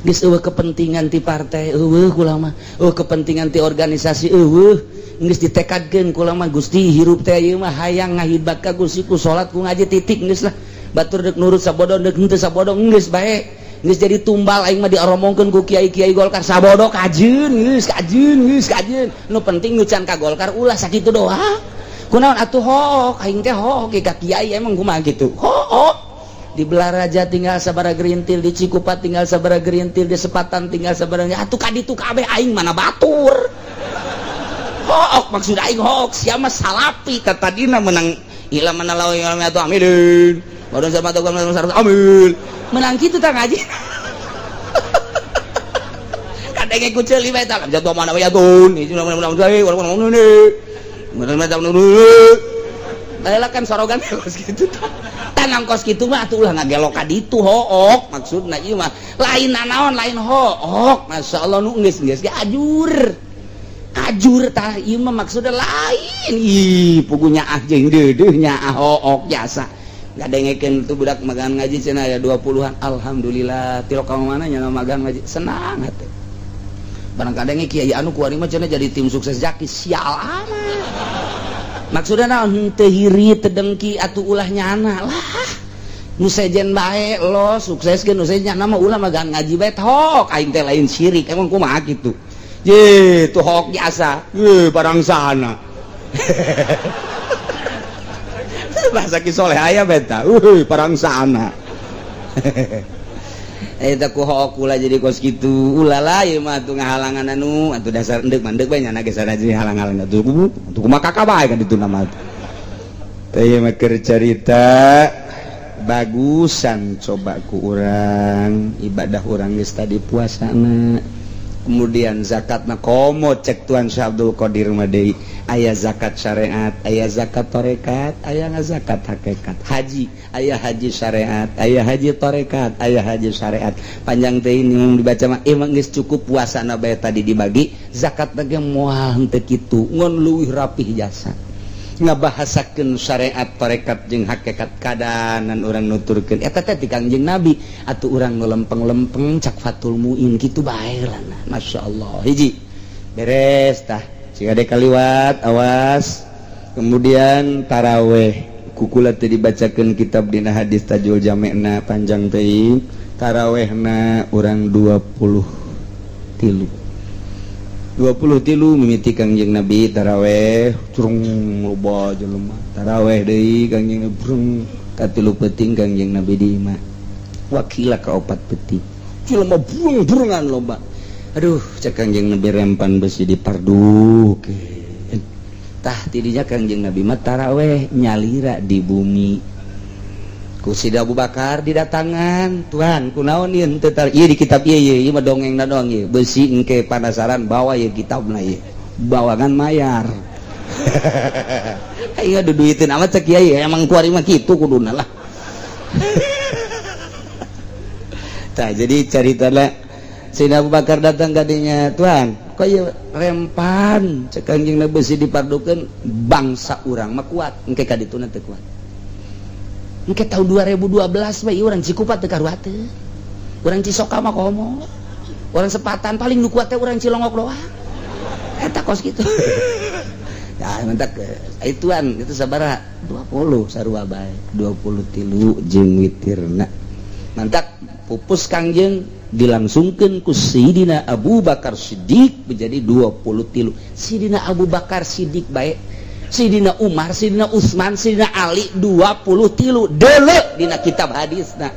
geus eueuh kepentingan ti partai eueuh kula mah kepentingan ti organisasi eueuh geus ditekadkeun kula mah Gusti hirup teh ieu mah hayang ngahibat ka Gusti ku salat ku ngaji titik geus lah batur deuk nurut sabodo deuk henteu sabodo geus bae geus jadi tumbal aing mah dioromongkeun ku kiai-kiai Golkar sabodo kajeun kajeun nu penting nu can ka Golkar ulah sakitu doang kunaon atuh hook aing teh hook ka kiai emang kumaha kitu hook di Belaraja tinggal sabaraha gerintil di Cikupa tinggal sabaraha gerintil di Sepatan tinggal sabaraha atuh ka ditu kabeh aing mana batur hook maksud aing hook sia mah salapi ka tadina menang ila manalaw atuh amilin baru sama tuh amil menang kitu tah ngaji kadenge ku ceuli bae tah jatuh mana ya tun itu mana saya orang Baheula kan sorogan kos kitu tanang kos kitu mah atuh ulah ngagelok ka ditu hook maksudna ieu mah lain naon lain hook masyaallah nu geus ge ajur tah ieu mah maksudna lain ih pugunya ah jeung deudeuh nya hook jasa ngadengkeun tuh budak magang ngaji cenah aya 20-an. Alhamdulillah tilok ka mana nya magang ngaji senang hate. Barang kadenge kiai anu kuari mah cenah jadi tim sukses Jaki sial amat. Maksudna naon teu hiri teu dengki atuh ulah nyana lah. Nu sejen bae lo sukseskeun nu sejen nyana mah ulah magang ngaji bae tok aing teh lain syirik emang kumaha kitu. Ye tuh hok jasa. Ye barang sana. Bahasa Ki Soleh aya beta. Parang sana. Eta ku hok ulah jadi kos kitu. Ulala ieu mah atuh ngahalangan anu atuh dasar endek mandek bae nyana ge sanajan halang-halang atuh kumaha kakak bae kan ditu nama. Teh ieu mah keur carita bagusan coba ku urang ibadah urang geus tadi puasana. Kemudian zakatna komo cek Tuan Syekh Abdul Qadir mah deui aya zakat syariat, aya zakat tarekat, aya zakat hakikat. Haji, aya haji syariat, aya haji tarekat, aya haji syariat. Panjang teh ini dibaca mah emang geus cukup puasana bae tadi dibagi, zakatna ge moal henteu kitu, ngon leuwih rapih jasa. Ngabahasakeun syariat tarekat jeung hakikat kadanan urang nuturkeun eta teh ti Kangjeng Nabi atuh urang nu lempeng-lempeng cak Fathul Muin kitu bae lah. Masyaallah hiji beres tah cigade kaliwat awas. Kemudian taraweh kukula teh dibacakeun kitab dina hadis Tajul Jami'na panjang teuing tarawehna urang 23 mimiti Kangjeng Nabi taraweh curung loba jelema taraweh deui Kangjeng Nabi brung ka 3 peuting Kangjeng Nabi di imah wakila ka 4 peuting jelema brung-brungan loba aduh cek Kangjeng Nabi rempan besi dipardukeun tah tidinya Kangjeng Nabi mah taraweh nyalira di bumi ku Sida Abu Bakar didatangan Tuhan kunaon ieu teu tar ieu di kitab ieu mah dongengna doang ieu beusi engke panasaran bawa ieu kitabna ieu bawangan mayar aya adu duiteun amat cek ieu emang kuari mah kitu kuduna lah. Tah jadi caritana Sida Abu Bakar datang ka dinya Tuhan kok ieu rempan cek Kangjeng Nabi beusi dipardukeun bangsa urang mah kuat engke ka dituna teu kuat. Engke tahun 2012 bae urang Cikupa teu karuat teu. Urang Cisoka mah komo. Urang Sepatan paling nu kuat teh urang Cilongok doang. Eta kos kitu. Nah, mentak ituan itu sabaraha? 20 sarua bae. 23 jeung witirna. Mantak pupus Kangjeng dilangsungkeun ku Sayyidina Abu Bakar Siddiq menjadi 23. Sayyidina Abu Bakar Siddiq bae Sayyidina Umar, Sayyidina Utsman, Sayyidina Ali 23 deuleu dina kitab hadisna.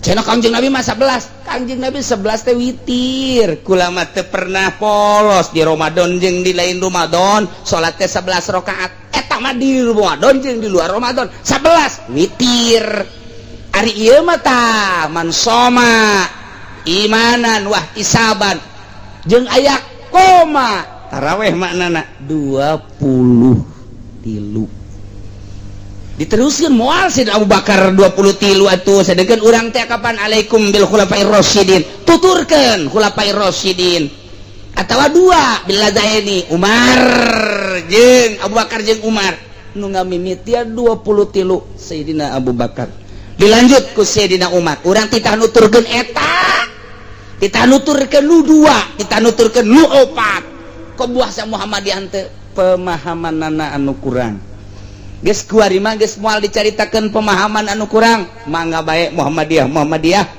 Cenah Kangjeng Nabi mah 11. Kangjeng Nabi 11 teh witir. Kula mah teu pernah polos di Ramadan jeung di lain Ramadan, salat teh 11 rakaat. Eta mah di Ramadan jeung di luar Ramadan 11 witir. Ari ieu mah tah man soma imanan wah isaban jeung aya koma taraweh maknana 23 diteruskeun moal Sayyidina Abu Bakar 23 atuh sadegeun urang teh kapan alaikum bil khulafair rasyidin tuturkeun khulafair rasyidin atawa 2 bil ladaini Umar jeung Abu Bakar jeung Umar nu ngamimitian 23 Sayyidina Abu Bakar dilanjut ku Sayyidina Umar urang titah nuturkeun eta kita nuturkeun nu 2 kita nuturkeun nu 4 kebuasa Muhammadiyah teh pemahamanana anu kurang geus kuari mah geus moal dicaritakeun pemahaman anu kurang mangga bae Muhammadiyah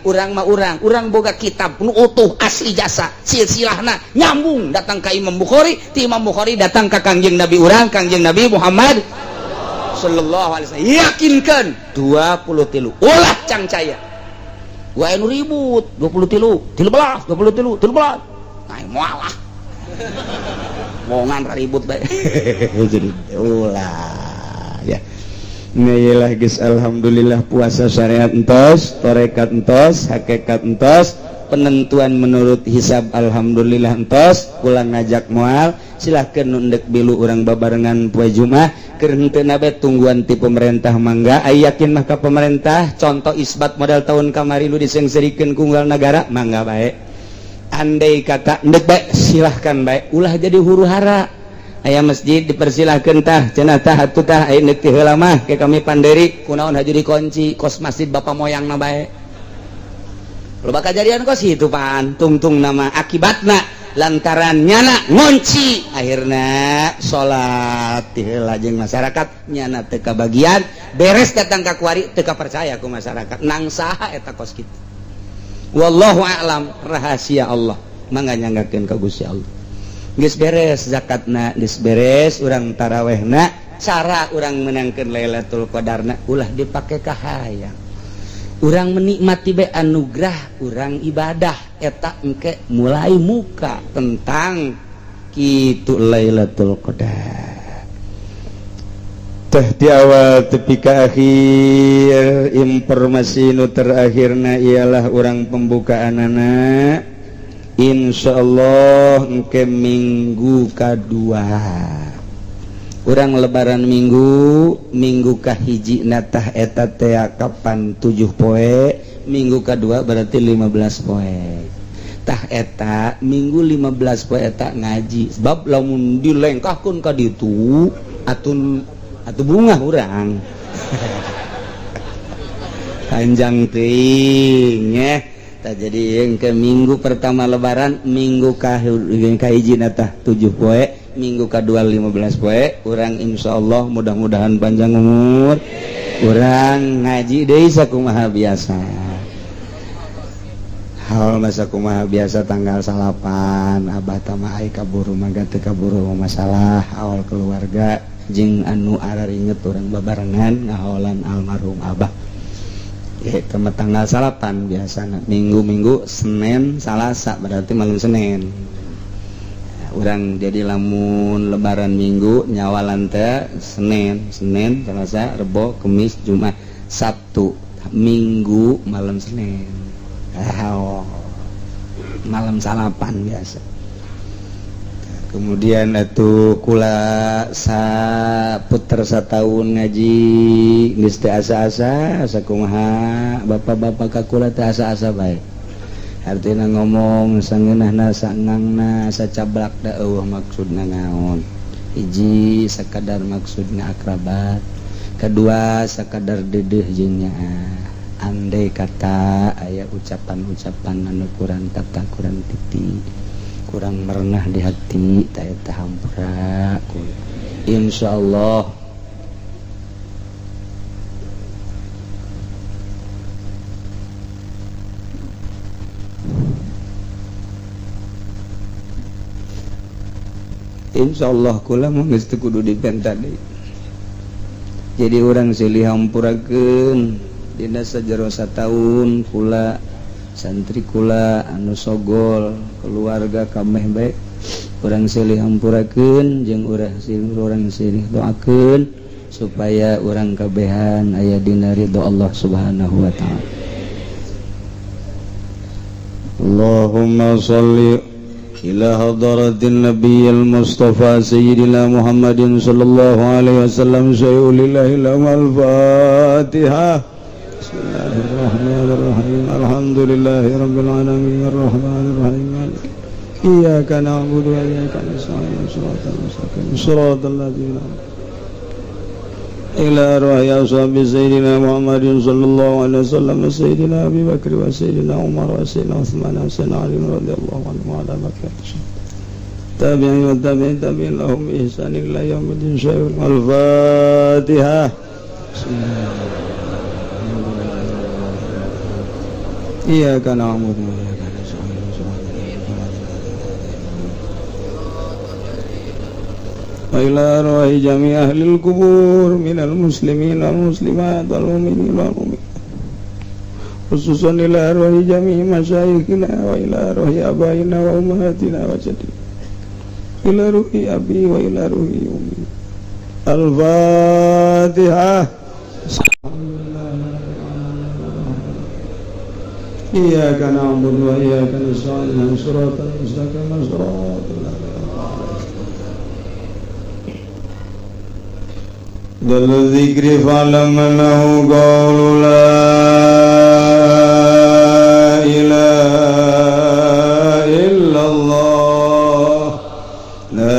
urang mah urang boga kitab nu utuh asli jasa silsilahna nyambung datang ka Imam Bukhari ti Imam Bukhari datang ka Kangjeng Nabi urang Kangjeng Nabi Muhammad sallallahu alaihi wasallam yakinkeun 23 ulah cangcaya wae nu ribut 23 nah moal lah mongan ribut bae jadi ulah ya nyalah geus alhamdulillah puasa syariat entos tarekat entos hakikat entos penentuan menurut hisab alhamdulillah entos ulang ngajak moal silahkeun nu endek bilu urang babarengan poe Jumat keur henteu na bae tungguan ti pemerintah mangga aya yakin mah ka pemerintah contoh isbat modal tahun kamari lu disengserikeun ku unggal negara mangga bae andai kata ndek bae silahkan bae ulah jadi huru hara aya masjid dipersilahkeun tah cenah tah atuh tah aya neuk ti heula mah ke kami panderi kunaon haju dikunci kos masjid bapa moyangna bae loba kajadian kos itu pan tungtung nama akibatna lantaran nyana ngunci akhirna salat ti heula jeung masyarakat nyana teu kabagian beres datang ka kuari teu percaya ku masyarakat nang saha eta kos kitu wallahu a'lam rahasia Allah mangga nyanggakeun ka Gusti Allah geus beres zakatna geus beres urang tarawehna cara urang menangkeun Lailatul Qadarna ulah dipake ka hayang urang menikmati be anugerah urang ibadah eta engke mulai muka tentang kitu Lailatul Qadar teh di awal tepi ka akhir informasi nu terakhirna ialah urang pembukaanana insyaallah engke minggu kadua urang lebaran minggu kahiji natah eta teh kapan 7 poe minggu kadua berarti 15 poe tah eta minggu 15 poe eta ngaji sebab lamun dilengkahkeun ka ditu atuh bunga urang panjang teuing nya tah jadi yang ke minggu pertama lebaran minggu kahiji natah 7 poe minggu kedua 15 poe urang insyaallah mudah-mudahan panjang umur urang ngaji deui sakumaha biasa haul masa kumaha biasa tanggal 8 abah tamah ai kaburu mangga teu kaburu masalah awal keluarga jeung anu araringet urang babarengan ngaholan almarhum abah temat tanggal 8 biasana minggu Senin Salasa berarti malam Senin urang jadi lamun lebaran minggu nyawalan teh Senin Selasa Rebo Kamis Jumat Sabtu Minggu malam Senin malam salapan biasa kemudian atuh kula saputer sataun ngaji geus teu asa-asa sakumaha bapak-bapak ka kula teu asa-asa bae artina ngomong sangeunahna saengangna sacablak da eueuh maksudna naon hiji sakadar maksudna akrabat kedua sakadar deudeuh jeung nyaa andai kata aya ucapan-ucapan anu kurang tata kurang titi kurang merenah di hati ta eta hampura insyaallah insyaallah kula mah geus teu kudu dipenta deui jadi urang silih hampurakeun dina sajero sataun kula santri kula anu sogol keluarga kameh bae urang silih hampurakeun jeung urang silih doakeun supaya urang kabehan aya dina ridho Allah Subhanahu wa taala. Allahumma shalli ila hadratin nabiyil mustafa sayyidina Muhammadin sallallahu alaihi wasallam sayyidillahil al-fatihah. Bismillahirrahmanirrahim. Alhamdulillahirabbil alamin arrahmanir rahim. Iyyaka na'budu wa iyyaka nasta'in. Shiratal ladzina ila ruhi ashabi sayyidina Muhammadin sallallahu alaihi wasallam sayyidina Abi Bakr wa sayyidina Umar wa sayyidina Utsman wa sayyidina Ali radhiyallahu anhum wa ala barakatuh. Tabi'in wa tabi'in lahum ihsan ila yaumil din. Al-Fatihah. Iyyaka na'budu wa iyyaka nasta'in. Wa ila ruhi jami' ahlil qubur minal muslimin wal muslimat wal mu'minin wal mu'minat khususan ila ruhi jami' masyayikhina wa ila ruhi abaina wa ummahatina wa jadina ila ruhi abi wa ila ruhi ummi. Al-Fatihah. Iyyaka na'budu wa iyyaka nasta'in. Shiratal mustaqim shiratal dal dzikri fa'lam annahu qawlu la ilaha illallah la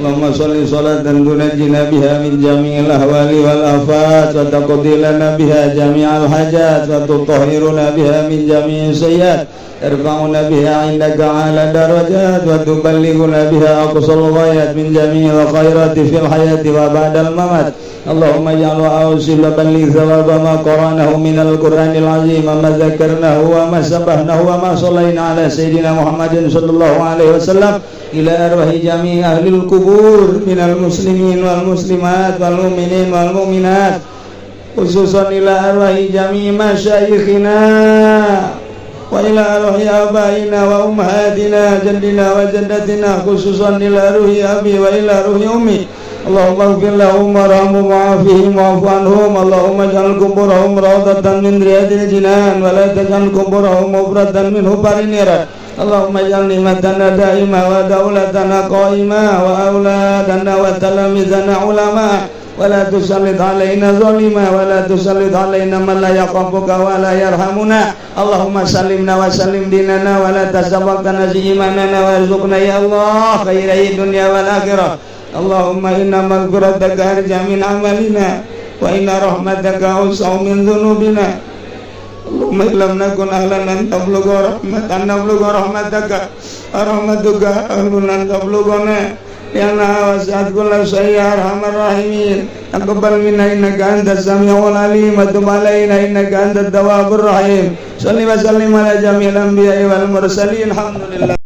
Allahumma sholli sholatan tunajjina biha min jami'il ahwali wal afat wa taqdi lana biha jami'al hajat wa tutahhiruna biha min jami'is sayyi'at tarfa'una biha 'indaka 'ala darajat wa tuballighuna biha aqsal ghayat min jami'il khairati fil hayati wa ba'dal mamat Allahumma ij'al wa awsil wa balligh thawaba ma qara'nahu minal Qur'anil 'azim wa ma dzakarnahu wa ma sabahnahu wa ma shallaina 'ala sayyidina Muhammadin sallallahu alaihi wasallam ila arwahi jami' ahlil kubur minal muslimin wal muslimat wal mu'minin wal mu'minat khususan ila arwahi jami' masyayikhina wa ila arwahi abaina wa ummahatina jaddina wa jaddatina khususan ila ruhi abi wa ila ruhi ummi Allahumma ighfir lahum warhamhum wa'afihim wa'fu anhum Allahumma ij'al quburahum rawdatan min riyadil jinan wa la taj'al quburahum mufratan min hubarin nar Allahumma ij'al ni'matana da'ima wa daulatana qa'ima wa auladana wa talamizana ulama wa la tusallit alaina zalima wa la tusallit alaina man la yaqafuka wa la yarhamuna Allahumma sallimna wa sallim dinana wa la tasabaqtana imanana wa rizqna ya Allah khairai dunya wal akhirah Allahumma inna maghfirataka arja min amalina wa inna rahmataka awsa'u min dhunubina Allahumma lam nakun ahlan an tablugha rahmataka rahmatuka ahlun an tablughana ya Allah wasi'at kulla shay'in arhamar rahimin taqabbal minna innaka antas samiul alim wa tub alaina innaka antat tawwabur rahim salli wa sallim ala jami'il anbiya'i wal mursalin alhamdulillah